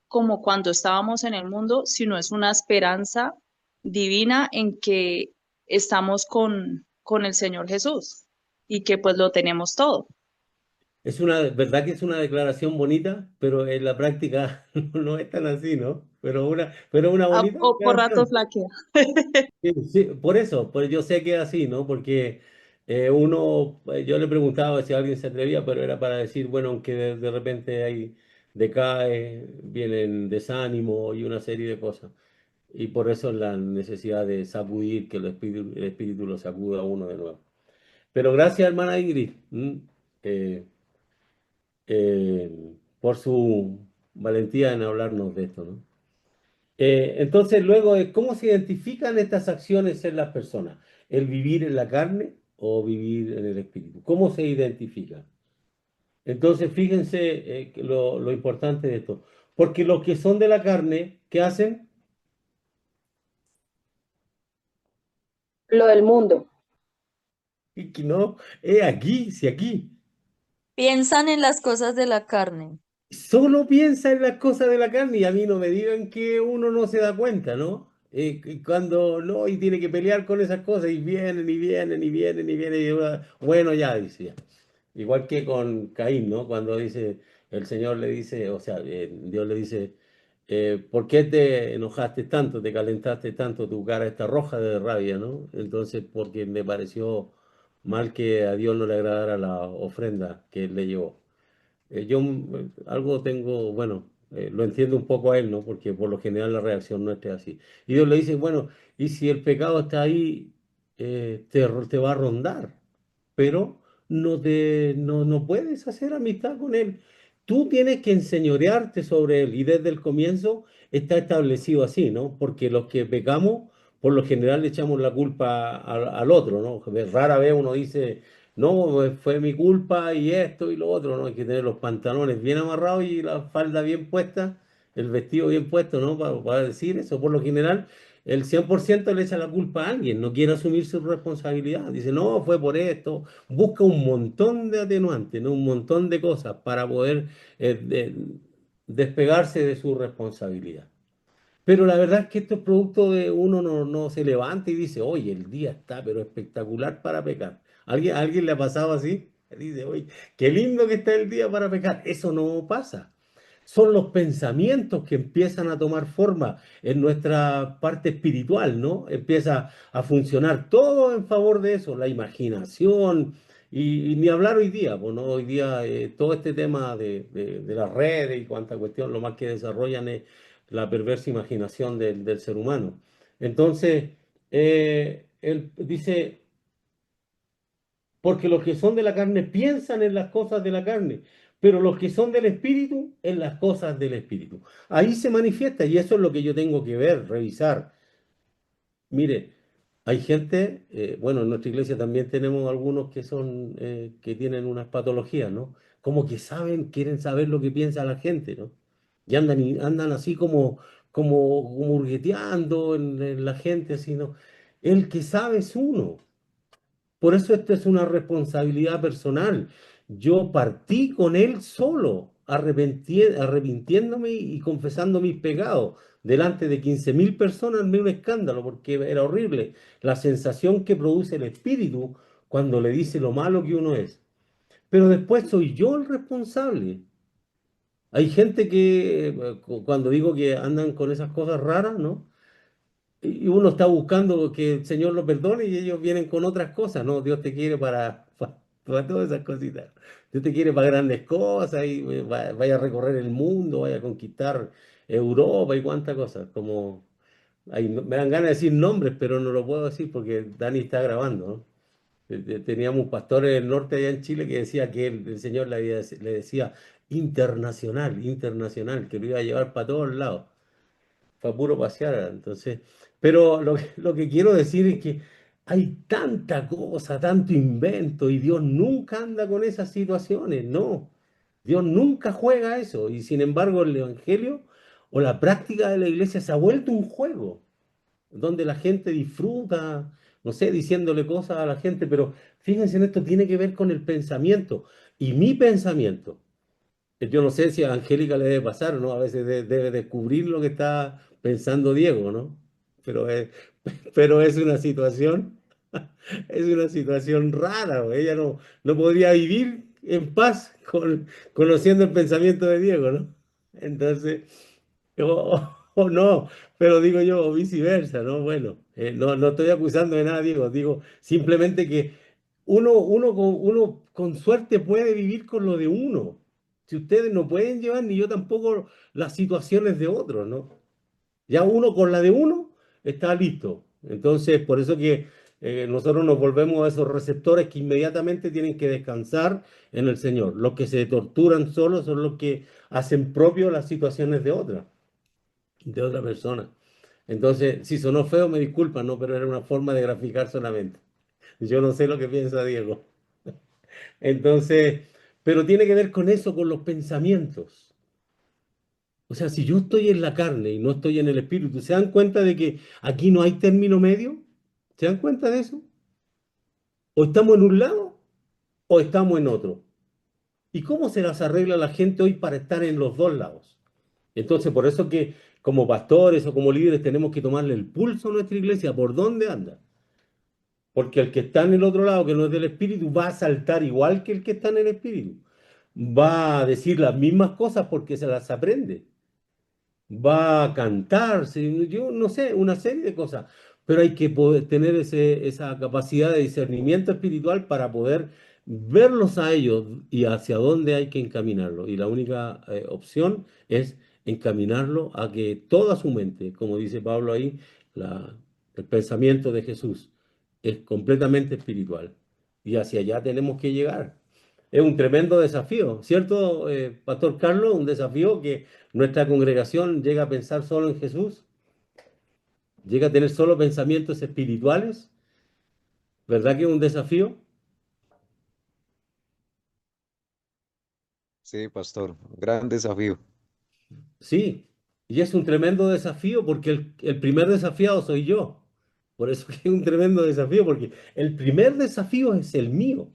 como cuando estábamos en el mundo, sino es una esperanza divina en que estamos con el Señor Jesús y que pues lo tenemos todo. Es una, verdad que es una declaración bonita, pero en la práctica no es tan así, ¿no? Pero una bonita O por rato declaración. flaquea. Sí, sí, por eso, pues yo sé que es así, ¿no? Porque yo le preguntaba si alguien se atrevía, pero era para decir, bueno, aunque de repente hay decae, vienen desánimo y una serie de cosas. Y por eso la necesidad de sacudir, que el espíritu lo sacuda a uno de nuevo. Pero gracias, hermana Ingrid, eh, por su valentía en hablarnos de esto, ¿no? Entonces, luego, ¿cómo se identifican estas acciones en las personas? ¿El vivir en la carne o vivir en el espíritu? ¿Cómo se identifica? Entonces, fíjense que lo importante de esto. Porque los que son de la carne, ¿qué hacen? Lo del mundo. Y que no, aquí, si aquí. Piensan en las cosas de la carne. Solo piensa en las cosas de la carne y a mí no me digan que uno no se da cuenta, ¿no? Y cuando no, y tiene que pelear con esas cosas y vienen y vienen y vienen y vienen y bueno, ya dice ya. Igual que con Caín, ¿no? Cuando dice, el Señor le dice, o sea, Dios le dice, ¿por qué te enojaste tanto, te calentaste tanto, tu cara está roja de rabia, ¿no? Entonces, porque me pareció mal que a Dios no le agradara la ofrenda que él le llevó. Algo tengo, bueno, lo entiendo un poco a él, ¿no? Porque por lo general la reacción no es así. Y Dios le dice, bueno, y si el pecado está ahí, te va a rondar, pero no puedes hacer amistad con él. Tú tienes que enseñorearte sobre él y desde el comienzo está establecido así, ¿no? Porque los que pecamos, por lo general le echamos la culpa al otro, ¿no? Rara vez uno dice no, fue mi culpa y esto y lo otro, ¿no? Hay que tener los pantalones bien amarrados y la falda bien puesta, el vestido bien puesto, ¿no? Para decir eso. Por lo general, el 100% le echa la culpa a alguien, no quiere asumir su responsabilidad. Dice, no, fue por esto. Busca un montón de atenuantes, ¿no? Un montón de cosas para poder despegarse de su responsabilidad. Pero la verdad es que esto es producto de uno no se levanta y dice, oye, el día está, pero espectacular para pecar. ¿A alguien le ha pasado así? Dice, oye, qué lindo que está el día para pecar. Eso no pasa. Son los pensamientos que empiezan a tomar forma en nuestra parte espiritual, ¿no? Empieza a funcionar todo en favor de eso, la imaginación. Y ni hablar hoy día, pues, ¿no? Hoy día todo este tema de las redes y cuánta cuestión, lo más que desarrollan es la perversa imaginación del ser humano. Entonces, él dice, porque los que son de la carne piensan en las cosas de la carne, pero los que son del espíritu en las cosas del espíritu. Ahí se manifiesta y eso es lo que yo tengo que ver, revisar. Mire, hay gente, bueno, en nuestra iglesia también tenemos algunos que son, que tienen unas patologías, ¿no? Como que saben, quieren saber lo que piensa la gente, ¿no? Y andan así como hurgueteando en la gente, así, ¿no? El que sabe es uno. Por eso esto es una responsabilidad personal. Yo partí con él solo, arrepintiéndome y confesando mis pecados. delante de 15.000 personas, armé un escándalo porque era horrible la sensación que produce el espíritu cuando le dice lo malo que uno es. Pero después soy yo el responsable. Hay gente que, cuando digo que andan con esas cosas raras, ¿no? Y uno está buscando que el Señor lo perdone y ellos vienen con otras cosas, ¿no? Dios te quiere para todas esas cositas. Dios te quiere para grandes cosas y vaya a recorrer el mundo, vaya a conquistar Europa y cuántas cosas. Como, me dan ganas de decir nombres, pero no lo puedo decir porque Dani está grabando, ¿no? Teníamos un pastor en el norte allá en Chile que decía que el Señor le decía internacional, internacional, que lo iba a llevar para todos lados, para puro pasear. Entonces, pero lo que quiero decir es que hay tanta cosa, tanto invento, y Dios nunca anda con esas situaciones, no. Dios nunca juega eso, y sin embargo el Evangelio o la práctica de la iglesia se ha vuelto un juego donde la gente disfruta, no sé, diciéndole cosas a la gente, pero fíjense en esto, tiene que ver con el pensamiento. Y mi pensamiento, yo no sé si a Angélica le debe pasar, ¿no? A veces debe descubrir lo que está pensando Diego, ¿no? Pero pero es una situación, es una situación rara, ¿no? Ella no podría vivir en paz conociendo el pensamiento de Diego, ¿no? Entonces, o no, pero digo yo, o viceversa, ¿no? Bueno, no estoy acusando de nada, digo simplemente que uno con suerte puede vivir con lo de uno. Si ustedes no pueden llevar, ni yo tampoco, las situaciones de otros, ¿no? Ya uno con la de uno está listo. Entonces, por eso que nosotros nos volvemos a esos receptores que inmediatamente tienen que descansar en el Señor. Los que se torturan solos son los que hacen propio las situaciones de otra persona. Entonces, si sonó feo, me disculpan, ¿no? Pero era una forma de graficar solamente. Yo no sé lo que piensa Diego. Entonces, pero tiene que ver con eso, con los pensamientos. O sea, si yo estoy en la carne y no estoy en el espíritu, ¿se dan cuenta de que aquí no hay término medio? ¿Se dan cuenta de eso? O estamos en un lado o estamos en otro. ¿Y cómo se las arregla la gente hoy para estar en los dos lados? Entonces, por eso que como pastores o como líderes tenemos que tomarle el pulso a nuestra iglesia, ¿por dónde anda? Porque el que está en el otro lado, que no es del espíritu, va a saltar igual que el que está en el espíritu. Va a decir las mismas cosas porque se las aprende. Va a cantar, yo no sé, una serie de cosas. Pero hay que poder tener esa capacidad de discernimiento espiritual para poder verlos a ellos y hacia dónde hay que encaminarlo. Y la única opción es encaminarlo a que toda su mente, como dice Pablo ahí, el pensamiento de Jesús es completamente espiritual. Y hacia allá tenemos que llegar. Es un tremendo desafío, ¿cierto, Pastor Carlos? Un desafío que nuestra congregación llega a pensar solo en Jesús, llega a tener solo pensamientos espirituales. ¿Verdad que es un desafío? Sí, pastor, gran desafío. Sí, y es un tremendo desafío porque el primer desafiado soy yo. Por eso que es un tremendo desafío, porque el primer desafío es el mío.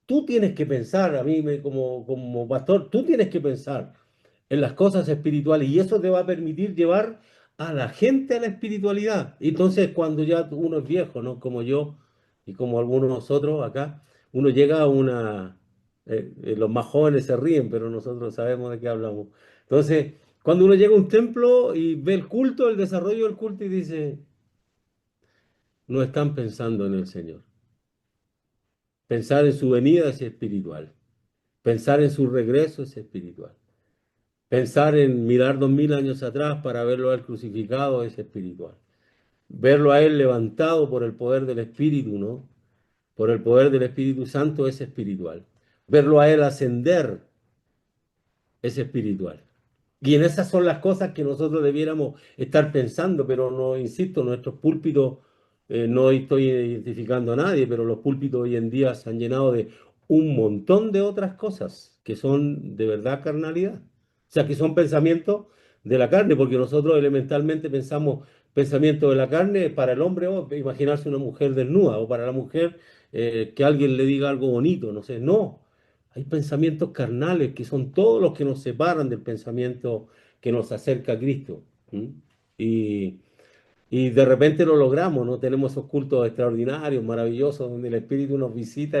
Tú tienes que pensar, como pastor, tú tienes que pensar en las cosas espirituales y eso te va a permitir llevar a la gente a la espiritualidad. Y entonces cuando ya uno es viejo, ¿no? Como yo y como algunos de nosotros acá, uno llega a los más jóvenes se ríen, pero nosotros sabemos de qué hablamos. Entonces, cuando uno llega a un templo y ve el culto, el desarrollo del culto y dice, no están pensando en el Señor. Pensar en su venida es espiritual. Pensar en su regreso es espiritual. Pensar en mirar 2000 años atrás para verlo a él crucificado es espiritual. Verlo a él levantado por el poder del Espíritu, ¿no? Por el poder del Espíritu Santo es espiritual. Verlo a él ascender es espiritual. Y en esas son las cosas que nosotros debiéramos estar pensando, pero no, insisto, nuestros púlpitos, no estoy identificando a nadie, pero los púlpitos hoy en día se han llenado de un montón de otras cosas que son de verdad carnalidad. O sea, que son pensamientos de la carne, porque nosotros elementalmente pensamos pensamientos de la carne para el hombre, o imaginarse una mujer desnuda, o para la mujer que alguien le diga algo bonito, no sé, no. Hay pensamientos carnales que son todos los que nos separan del pensamiento que nos acerca a Cristo. ¿Mm? Y, y de repente lo logramos, ¿no? Tenemos esos cultos extraordinarios, maravillosos, donde el Espíritu nos visita,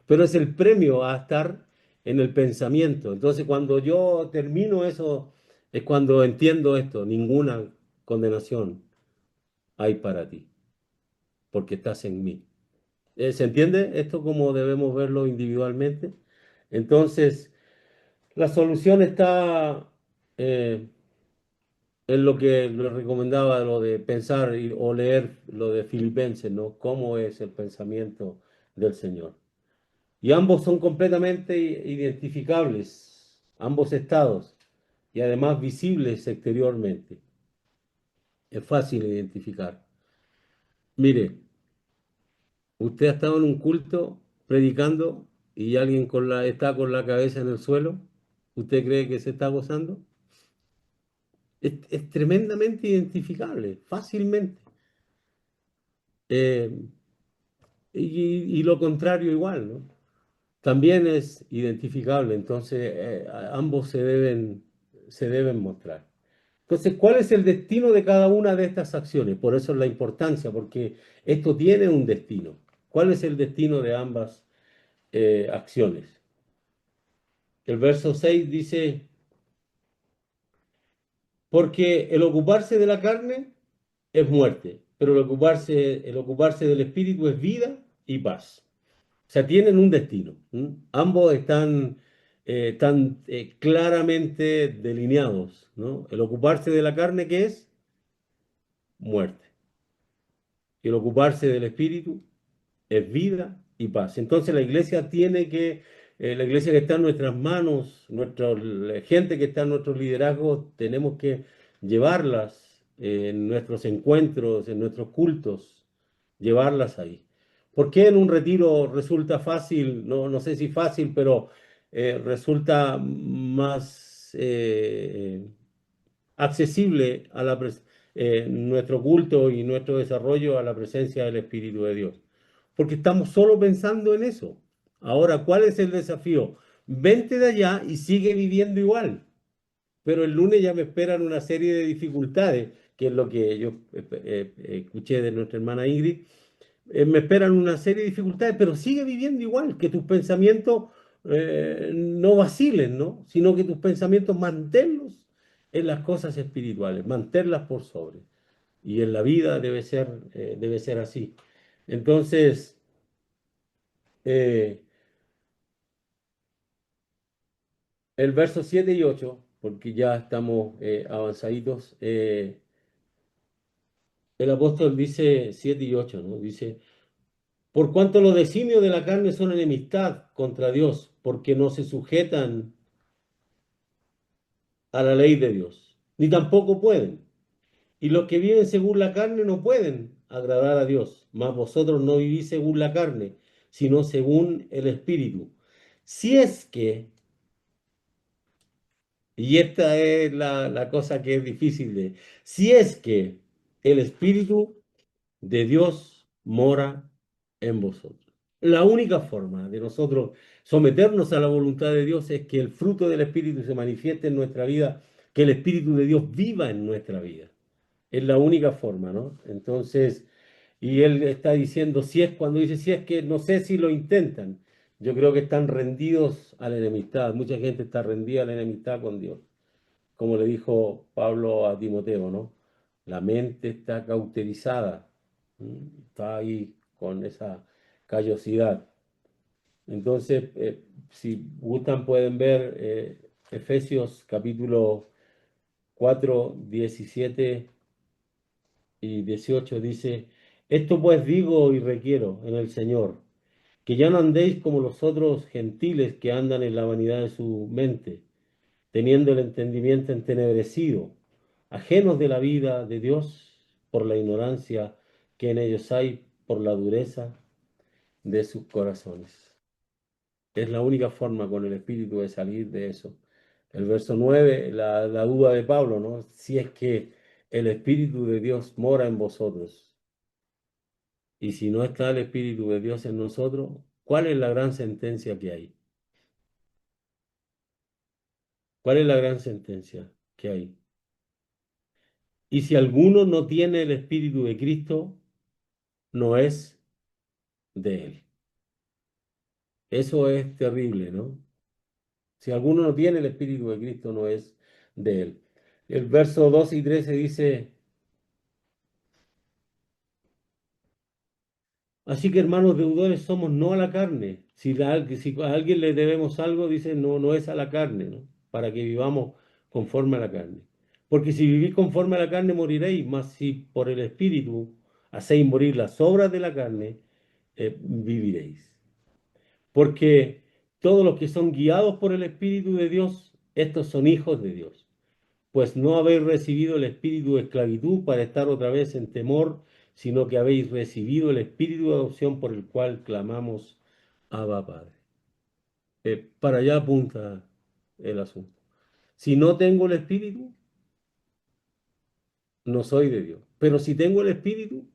pero es el premio a estar en el pensamiento. Entonces, cuando yo termino eso, es cuando entiendo esto: ninguna condenación hay para ti, porque estás en mí. ¿Se entiende esto como debemos verlo individualmente? Entonces, la solución está eh, en lo que le recomendaba, lo de pensar o leer lo de Filipenses, ¿no? ¿Cómo es el pensamiento del Señor? Y ambos son completamente identificables, ambos estados, y además visibles exteriormente. Es fácil identificar. Mire, usted ha estado en un culto predicando y alguien está con la cabeza en el suelo. ¿Usted cree que se está gozando? Es tremendamente identificable, fácilmente. Eh, y lo contrario igual, ¿no? También es identificable, entonces ambos se deben mostrar. Entonces, ¿cuál es el destino de cada una de estas acciones? Por eso es la importancia, porque esto tiene un destino. ¿Cuál es el destino de ambas acciones? El verso 6 dice, porque el ocuparse de la carne es muerte, pero el ocuparse del espíritu es vida y paz. O sea, tienen un destino. ¿M? Ambos están claramente delineados, ¿no? El ocuparse de la carne, ¿qué es? Muerte. Y el ocuparse del espíritu es vida y paz. Entonces la iglesia que está en nuestras manos, la gente que está en nuestros liderazgos, tenemos que llevarlas en nuestros encuentros, en nuestros cultos, llevarlas ahí. ¿Por qué en un retiro resulta fácil? No, no sé si fácil, pero resulta más accesible a nuestro culto y nuestro desarrollo a la presencia del Espíritu de Dios. Porque estamos solo pensando en eso. Ahora, ¿cuál es el desafío? Vente de allá y sigue viviendo igual. Pero el lunes ya me esperan una serie de dificultades, que es lo que yo escuché de nuestra hermana Ingrid. Me esperan una serie de dificultades, pero sigue viviendo igual, que tus pensamientos no vacilen, ¿no? Sino que tus pensamientos manténlos en las cosas espirituales, manténlas por sobre. Y en la vida debe ser así. Entonces, eh, el verso 7 y 8, porque ya estamos avanzaditos, el apóstol dice 7 y 8, ¿no? Dice, por cuanto los designios de la carne son enemistad contra Dios, porque no se sujetan a la ley de Dios, ni tampoco pueden. Y los que viven según la carne no pueden agradar a Dios, mas vosotros no vivís según la carne, sino según el Espíritu. Si es que, y esta es la cosa que es difícil si es que el Espíritu de Dios mora en vosotros. La única forma de nosotros someternos a la voluntad de Dios es que el fruto del Espíritu se manifieste en nuestra vida, que el Espíritu de Dios viva en nuestra vida. Es la única forma, ¿no? Entonces, y él está diciendo, cuando dice, si es que no sé si lo intentan, yo creo que están rendidos a la enemistad. Mucha gente está rendida a la enemistad con Dios, como le dijo Pablo a Timoteo, ¿no? La mente está cauterizada, está ahí con esa callosidad. Entonces, si gustan, pueden ver Efesios capítulo 4 17 y 18 dice, esto pues digo y requiero en el Señor, que ya no andéis como los otros gentiles que andan en la vanidad de su mente, teniendo el entendimiento entenebrecido, ajenos de la vida de Dios por la ignorancia que en ellos hay, por la dureza de sus corazones. Es la única forma con el Espíritu de salir de eso. El verso 9 la duda de Pablo, ¿no? Si es que el Espíritu de Dios mora en vosotros. Y si no está el Espíritu de Dios en nosotros, ¿cuál es la gran sentencia que hay? ¿Cuál es la gran sentencia que hay? Y si alguno no tiene el Espíritu de Cristo, no es de él. Eso es terrible, ¿no? Si alguno no tiene el Espíritu de Cristo, no es de él. El verso 12 y 13 dice: así que, hermanos deudores, somos no a la carne. Si a alguien le debemos algo, dice, no, no es a la carne, ¿no? Para que vivamos conforme a la carne. Porque si vivís conforme a la carne, moriréis, mas si por el Espíritu hacéis morir las obras de la carne, viviréis. Porque todos los que son guiados por el Espíritu de Dios, estos son hijos de Dios. Pues no habéis recibido el espíritu de esclavitud para estar otra vez en temor, sino que habéis recibido el espíritu de adopción por el cual clamamos: Abba, Padre. Para allá apunta el asunto. Si no tengo el espíritu, no soy de Dios. Pero si tengo el espíritu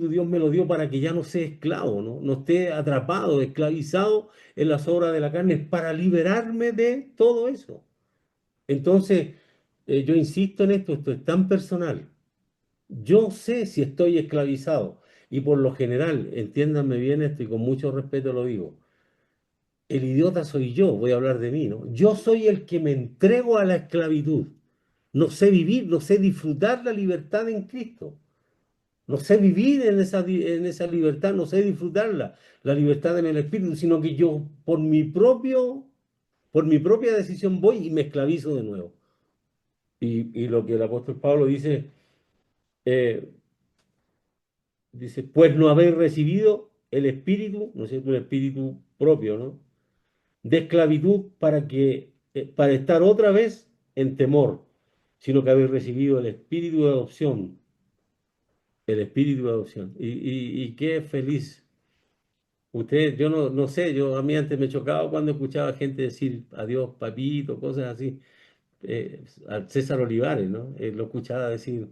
Dios me lo dio para que ya no sea esclavo, ¿no? No esté atrapado, esclavizado en las obras de la carne, para liberarme de todo eso. Entonces, yo insisto en esto, esto es tan personal. Yo sé si estoy esclavizado y por lo general, entiéndanme bien esto y con mucho respeto lo digo, el idiota soy yo, voy a hablar de mí, ¿no? Yo soy el que me entrego a la esclavitud. No sé vivir, no sé disfrutar la libertad en Cristo. No sé vivir en esa libertad, no sé disfrutarla, la libertad en el Espíritu, sino que yo por mi propia decisión voy y me esclavizo de nuevo. Y lo que el apóstol Pablo dice, eh, dice, pues no habéis recibido el espíritu, ¿no es cierto? El espíritu propio, ¿no? De esclavitud para estar otra vez en temor, sino que habéis recibido el espíritu de adopción, el espíritu de adopción. Y qué feliz. Usted, yo no sé, yo a mí antes me chocaba cuando escuchaba gente decir adiós, papito, cosas así. Al César Olivares, ¿no? Lo escuchaba decir,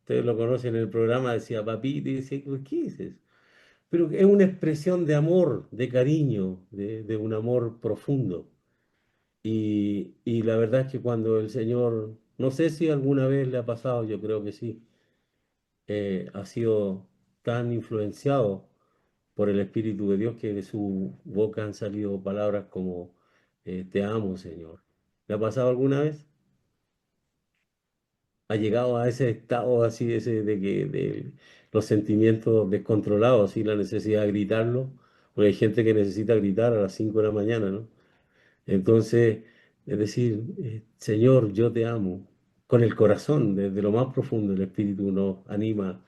ustedes lo conocen en el programa, decía papito, y decía, ¿qué es eso? Pero es una expresión de amor, de cariño, de un amor profundo. Y la verdad es que cuando el Señor, no sé si alguna vez le ha pasado, yo creo que sí, ha sido tan influenciado por el Espíritu de Dios que de su boca han salido palabras como te amo, Señor. ¿Le ha pasado alguna vez? ¿Ha llegado a ese estado así, ese de los sentimientos descontrolados y la necesidad de gritarlo? Porque hay gente que necesita gritar a las 5 de la mañana, ¿no? Entonces, es decir, Señor, yo te amo. Con el corazón, desde lo más profundo, el Espíritu nos anima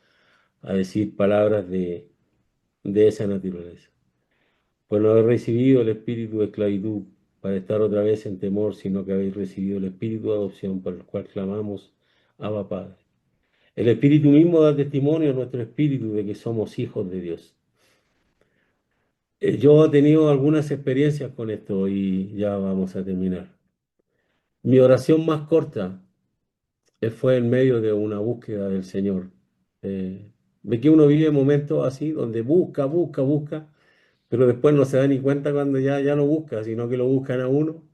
a decir palabras de esa naturaleza. Pues no habéis recibido el espíritu de esclavitud para estar otra vez en temor, sino que habéis recibido el espíritu de adopción por el cual clamamos: Abba, Padre. El Espíritu mismo da testimonio a nuestro espíritu de que somos hijos de Dios. Yo he tenido algunas experiencias con esto y ya vamos a terminar. Mi oración más corta fue en medio de una búsqueda del Señor. Ve que uno vive momentos así donde busca, pero después no se da ni cuenta cuando ya no busca, sino que lo buscan a uno.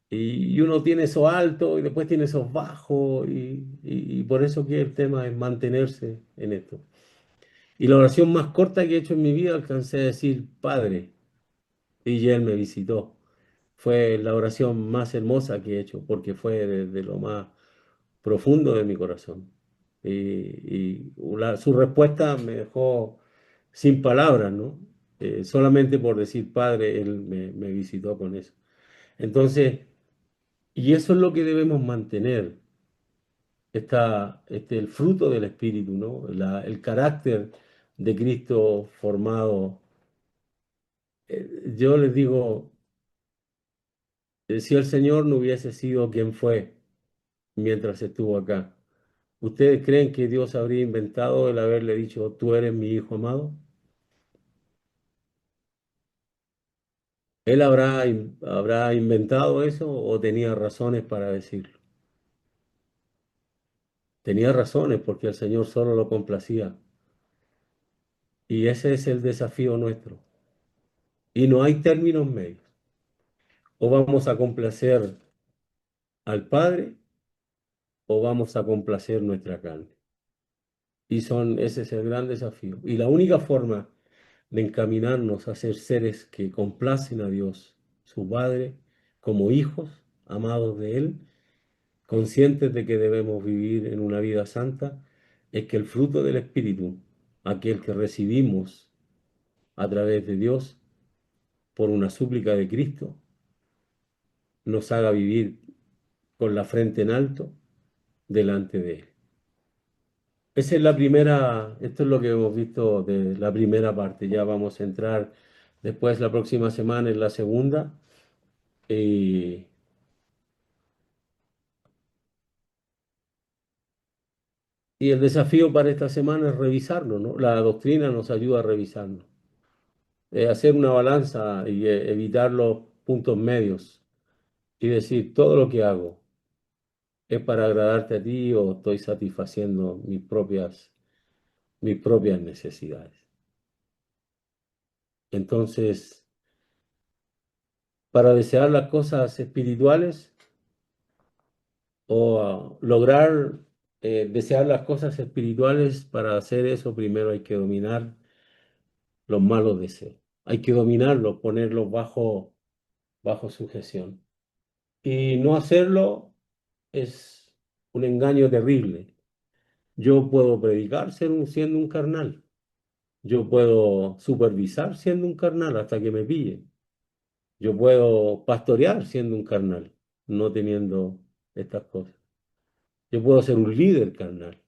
Y uno tiene esos altos y después tiene esos bajos y por eso que el tema es mantenerse en esto. Y la oración más corta que he hecho en mi vida alcancé a decir, Padre, y Él me visitó. Fue la oración más hermosa que he hecho porque fue desde lo más profundo de mi corazón. Su respuesta me dejó sin palabras, ¿no? Solamente por decir, Padre, Él me visitó con eso. Entonces, y eso es lo que debemos mantener, el fruto del Espíritu, ¿no? El carácter de Cristo formado. Yo les digo, si el Señor no hubiese sido quien fue mientras estuvo acá, ¿ustedes creen que Dios habría inventado el haberle dicho, tú eres mi hijo amado? ¿Él habrá inventado eso o tenía razones para decirlo? Tenía razones porque el Señor solo lo complacía. Y ese es el desafío nuestro. Y no hay términos medios. O vamos a complacer al Padre o vamos a complacer nuestra carne? Ese es el gran desafío. Y la única forma de encaminarnos a ser seres que complacen a Dios, su Padre, como hijos amados de Él, conscientes de que debemos vivir en una vida santa, es que el fruto del Espíritu, aquel que recibimos a través de Dios por una súplica de Cristo, nos haga vivir con la frente en alto delante de Él. Esa es la primera, esto es lo que hemos visto de la primera parte. Ya vamos a entrar después la próxima semana en la segunda. Y, y el desafío para esta semana es revisarlo, ¿no? La doctrina nos ayuda a revisarlo. Hacer una balanza y evitar los puntos medios y decir, todo lo que hago es para agradarte a ti o estoy satisfaciendo mis propias necesidades. Entonces, para desear las cosas espirituales o lograr desear las cosas espirituales, para hacer eso primero hay que dominar los malos deseos. Hay que dominarlos, ponerlos bajo sujeción. Y no hacerlo es un engaño terrible. Yo puedo predicar siendo un carnal. Yo puedo supervisar siendo un carnal hasta que me pillen. Yo puedo pastorear siendo un carnal, no teniendo estas cosas. Yo puedo ser un líder carnal.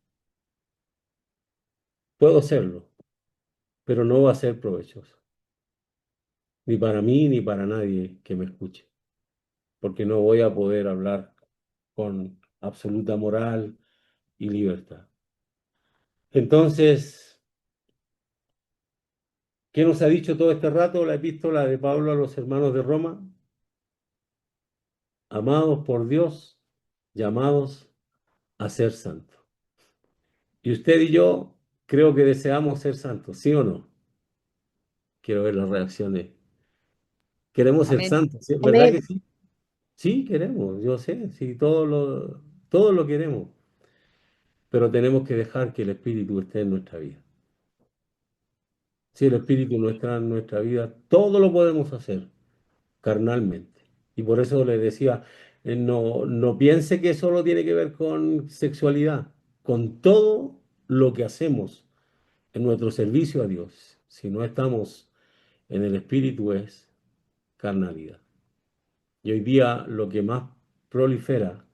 Puedo serlo, pero no va a ser provechoso. Ni para mí ni para nadie que me escuche. Porque no voy a poder hablar con absoluta moral y libertad. Entonces, ¿qué nos ha dicho todo este rato la epístola de Pablo a los hermanos de Roma? Amados por Dios, llamados a ser santos. Y usted y yo creo que deseamos ser santos, ¿sí o no? Quiero ver las reacciones. Queremos ser Amén. santos, ¿sí? ¿Verdad Amén. que sí? Sí, queremos, yo sé, sí, todo lo queremos, pero tenemos que dejar que el Espíritu esté en nuestra vida. Si el Espíritu no está en nuestra vida, todo lo podemos hacer carnalmente. Y por eso le decía, no piense que solo tiene que ver con sexualidad, con todo lo que hacemos en nuestro servicio a Dios. Si no estamos en el Espíritu es carnalidad. Y hoy día lo que más prolifera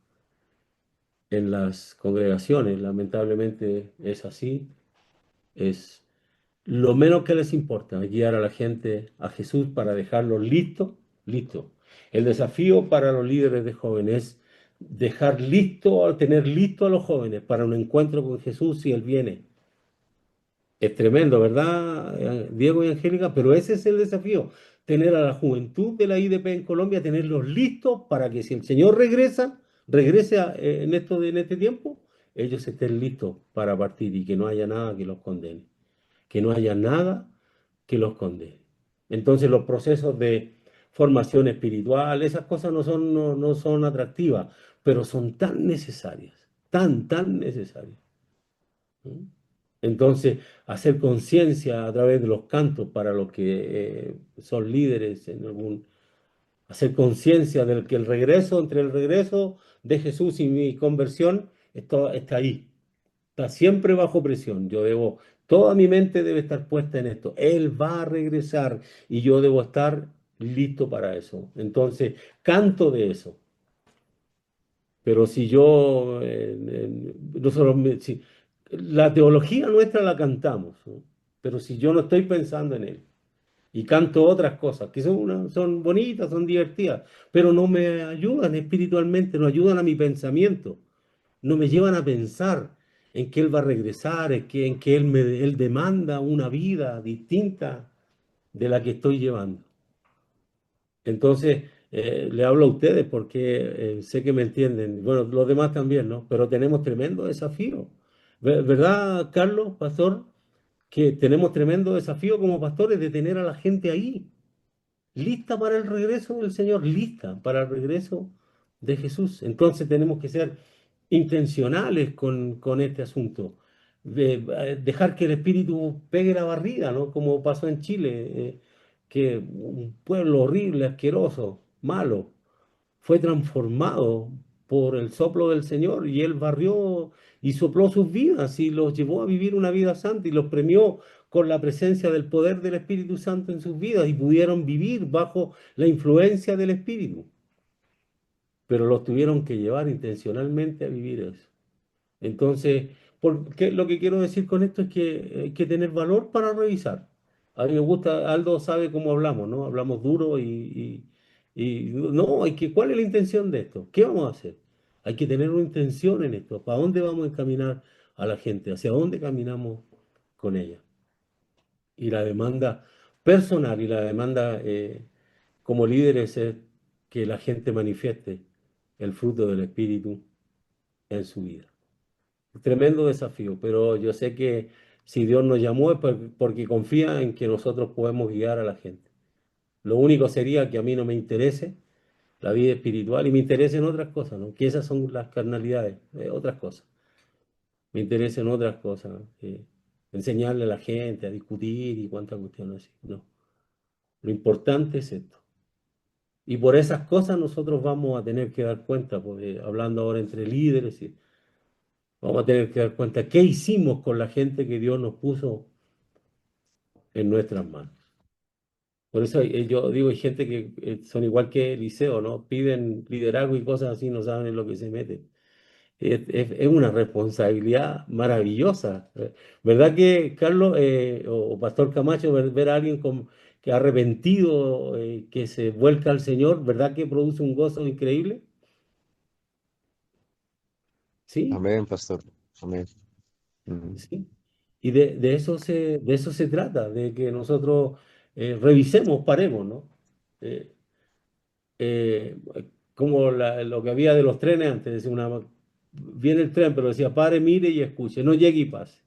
en las congregaciones, lamentablemente es así, es lo menos que les importa guiar a la gente a Jesús para dejarlos listos. El desafío para los líderes de jóvenes es dejar listo, tener listo a los jóvenes para un encuentro con Jesús si Él viene. Es tremendo, ¿verdad, Diego y Angélica? Pero ese es el desafío, tener a la juventud de la IDP en Colombia, tenerlos listos para que si el Señor regrese en este tiempo, ellos estén listos para partir y que no haya nada que los condene, que no haya nada que los condene. Entonces los procesos de formación espiritual, esas cosas no son atractivas, pero son tan necesarias, tan necesarias. ¿Mm? Entonces, hacer conciencia a través de los cantos para los que son líderes hacer conciencia del que entre el regreso de Jesús y mi conversión, esto está ahí, está siempre bajo presión. Toda mi mente debe estar puesta en esto. Él va a regresar y yo debo estar listo para eso. Entonces, canto de eso. Pero si yo, nosotros, la teología nuestra la cantamos, ¿no? Pero si yo no estoy pensando en él y canto otras cosas que son bonitas, son divertidas, pero no me ayudan espiritualmente, no ayudan a mi pensamiento, no me llevan a pensar en que él va a regresar, en que él demanda una vida distinta de la que estoy llevando. Entonces, le hablo a ustedes porque sé que me entienden. Bueno, los demás también, ¿no? Pero tenemos tremendo desafío. ¿Verdad, Carlos, pastor? Que tenemos tremendo desafío como pastores de tener a la gente ahí, lista para el regreso del Señor, lista para el regreso de Jesús. Entonces tenemos que ser intencionales con este asunto. Dejar que el espíritu pegue la barrida, ¿no? Como pasó en Chile, que un pueblo horrible, asqueroso, malo, fue transformado por el soplo del Señor y Él barrió y sopló sus vidas y los llevó a vivir una vida santa y los premió con la presencia del poder del Espíritu Santo en sus vidas y pudieron vivir bajo la influencia del Espíritu, pero los tuvieron que llevar intencionalmente a vivir eso. Entonces, lo que quiero decir con esto es que hay que tener valor para revisar. A mí me gusta, Aldo sabe cómo hablamos, ¿no? Hablamos duro no, ¿cuál es la intención de esto? ¿Qué vamos a hacer? Hay que tener una intención en esto. ¿Para dónde vamos a encaminar a la gente? ¿Hacia dónde caminamos con ella? Y la demanda personal y la demanda como líderes es que la gente manifieste el fruto del Espíritu en su vida. Tremendo desafío, pero yo sé que si Dios nos llamó es porque confía en que nosotros podemos guiar a la gente. Lo único sería que a mí no me interese la vida espiritual y me interesen otras cosas, ¿no? Que esas son las carnalidades, otras cosas. Me interesan otras cosas, enseñarle a la gente a discutir y cuántas cuestiones así. No, lo importante es esto. Y por esas cosas nosotros vamos a tener que dar cuenta, porque hablando ahora entre líderes, vamos a tener que dar cuenta qué hicimos con la gente que Dios nos puso en nuestras manos. Por eso yo digo, hay gente que son igual que Eliseo, ¿no? Piden liderazgo y cosas así, no saben en lo que se meten. Es una responsabilidad maravillosa. ¿Verdad que, Carlos, o Pastor Camacho, ver a alguien que ha arrepentido, que se vuelca al Señor, ¿verdad que produce un gozo increíble? Sí, Amén, pastor. Amén. sí. Y de eso se trata, de que nosotros revisemos, paremos, ¿no? Eh, eh, Como lo que había de los trenes antes, decía viene el tren, pero decía, pare, mire y escuche, no llegue y pase.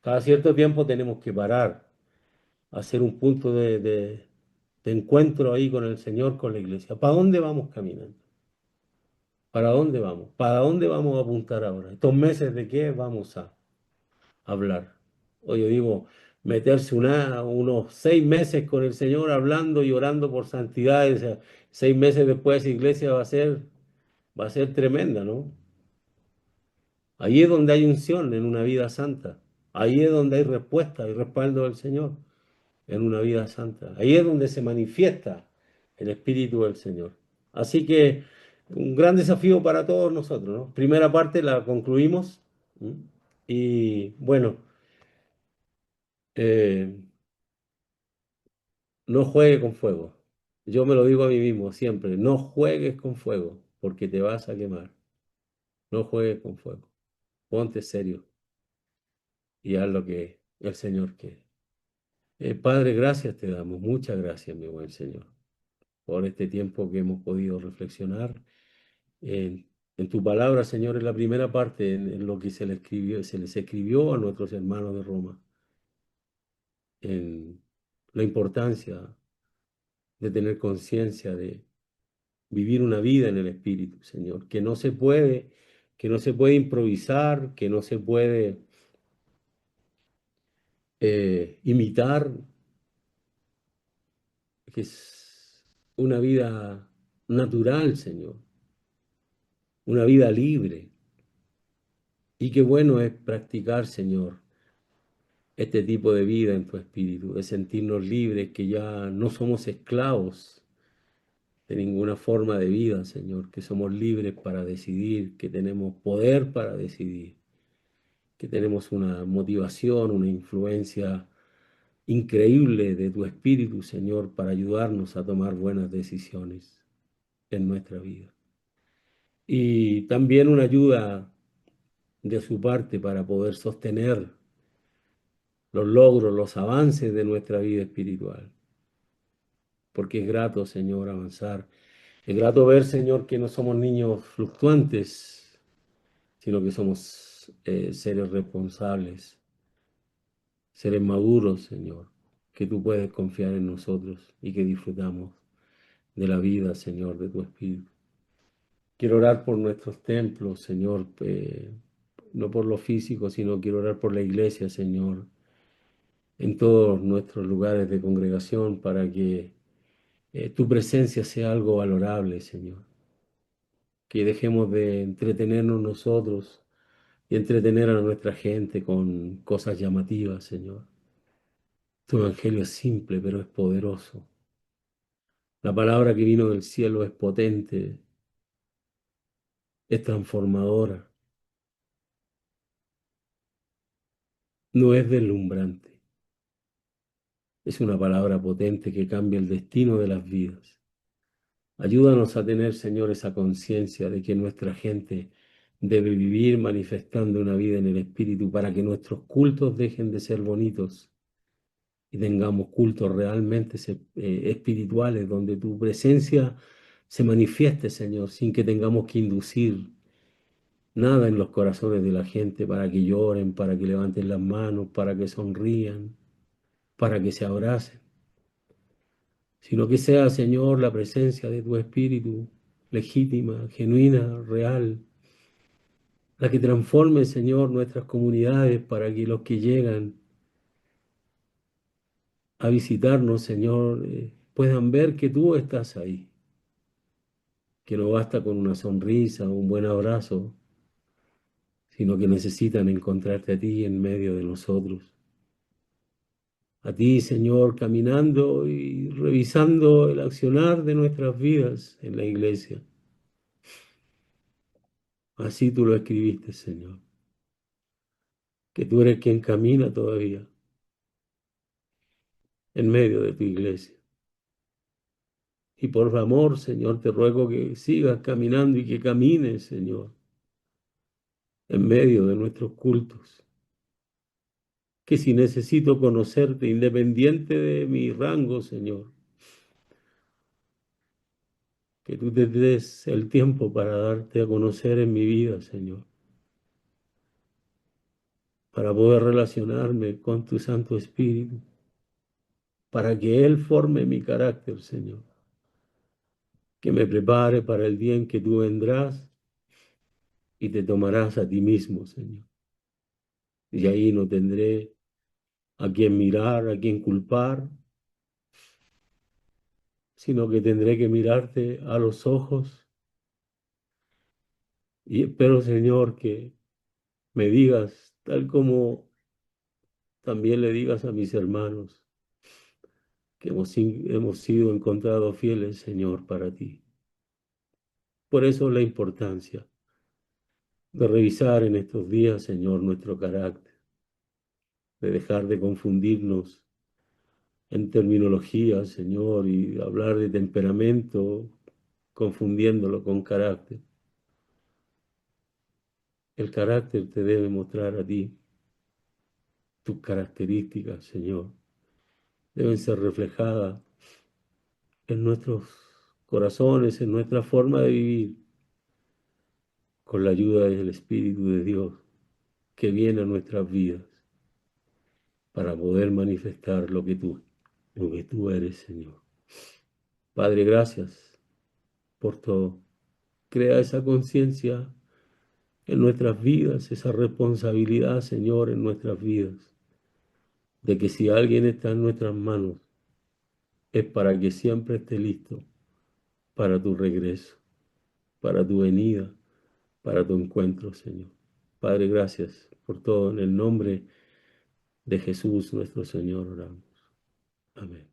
Cada cierto tiempo tenemos que parar, hacer un punto de encuentro ahí con el Señor, con la iglesia. ¿Para dónde vamos caminando? ¿Para dónde vamos? ¿Para dónde vamos a apuntar ahora? ¿Estos meses de qué vamos a hablar? Oye, digo, meterse unos 6 meses con el Señor hablando y orando por santidad, o sea, 6 meses después esa iglesia va a ser tremenda, ¿no? Ahí es donde hay unción en una vida santa. Ahí es donde hay respuesta y respaldo del Señor en una vida santa. Ahí es donde se manifiesta el Espíritu del Señor. Así que un gran desafío para todos nosotros, ¿no? Primera parte la concluimos. ¿Mm? Y bueno, eh, no juegue con fuego. Yo me lo digo a mí mismo siempre, no juegues con fuego porque te vas a quemar. No juegues con fuego. Ponte serio y haz lo que el Señor quiere. Padre, gracias te damos, muchas gracias, mi buen Señor, por este tiempo que hemos podido reflexionar en tu palabra, Señor, en la primera parte, en lo que se les escribió a nuestros hermanos de Roma, en la importancia de tener conciencia de vivir una vida en el Espíritu, Señor, que no se puede improvisar, que no se puede imitar, que es una vida natural, Señor, una vida libre. Y qué bueno es practicar, Señor, este tipo de vida en tu espíritu, de sentirnos libres, que ya no somos esclavos de ninguna forma de vida, Señor, que somos libres para decidir, que tenemos poder para decidir, que tenemos una motivación, una influencia increíble de tu espíritu, Señor, para ayudarnos a tomar buenas decisiones en nuestra vida. Y también una ayuda de su parte para poder sostener los logros, los avances de nuestra vida espiritual. Porque es grato, Señor, avanzar. Es grato ver, Señor, que no somos niños fluctuantes, sino que somos seres responsables, seres maduros, Señor, que tú puedes confiar en nosotros y que disfrutamos de la vida, Señor, de tu Espíritu. Quiero orar por nuestros templos, Señor, no por lo físico, sino quiero orar por la iglesia, Señor, en todos nuestros lugares de congregación, para que tu presencia sea algo valorable, Señor. Que dejemos de entretenernos nosotros y entretener a nuestra gente con cosas llamativas, Señor. Tu evangelio es simple, pero es poderoso. La palabra que vino del cielo es potente, es transformadora, no es deslumbrante. Es una palabra potente que cambia el destino de las vidas. Ayúdanos a tener, Señor, esa conciencia de que nuestra gente debe vivir manifestando una vida en el Espíritu para que nuestros cultos dejen de ser bonitos y tengamos cultos realmente espirituales, donde tu presencia se manifieste, Señor, sin que tengamos que inducir nada en los corazones de la gente para que lloren, para que levanten las manos, para que sonrían, para que se abracen, sino que sea, Señor, la presencia de tu Espíritu legítima, genuina, real, la que transforme, Señor, nuestras comunidades para que los que llegan a visitarnos, Señor, puedan ver que tú estás ahí, que no basta con una sonrisa o un buen abrazo, sino que necesitan encontrarte a ti en medio de nosotros. A ti, Señor, caminando y revisando el accionar de nuestras vidas en la iglesia. Así tú lo escribiste, Señor, que tú eres quien camina todavía en medio de tu iglesia. Y por amor, Señor, te ruego que sigas caminando y que camines, Señor, en medio de nuestros cultos. Que si necesito conocerte, independiente de mi rango, Señor, que tú te des el tiempo para darte a conocer en mi vida, Señor, para poder relacionarme con tu Santo Espíritu, para que Él forme mi carácter, Señor, que me prepare para el día en que tú vendrás y te tomarás a ti mismo, Señor. Y ahí no tendré a quien mirar, a quien culpar, sino que tendré que mirarte a los ojos. Y espero, Señor, que me digas, tal como también le digas a mis hermanos, que hemos sido encontrados fieles, Señor, para ti. Por eso la importancia de revisar en estos días, Señor, nuestro carácter, de dejar de confundirnos en terminología, Señor, y hablar de temperamento, confundiéndolo con carácter. El carácter te debe mostrar a ti. Tus características, Señor, deben ser reflejadas en nuestros corazones, en nuestra forma de vivir, con la ayuda del Espíritu de Dios que viene a nuestras vidas para poder manifestar lo que tú eres, Señor. Padre, gracias por todo. Crea esa conciencia en nuestras vidas, esa responsabilidad, Señor, en nuestras vidas, de que si alguien está en nuestras manos, es para que siempre esté listo para tu regreso, para tu venida, para tu encuentro, Señor. Padre, gracias por todo. En el nombre de Jesús, nuestro Señor, oramos. Amén.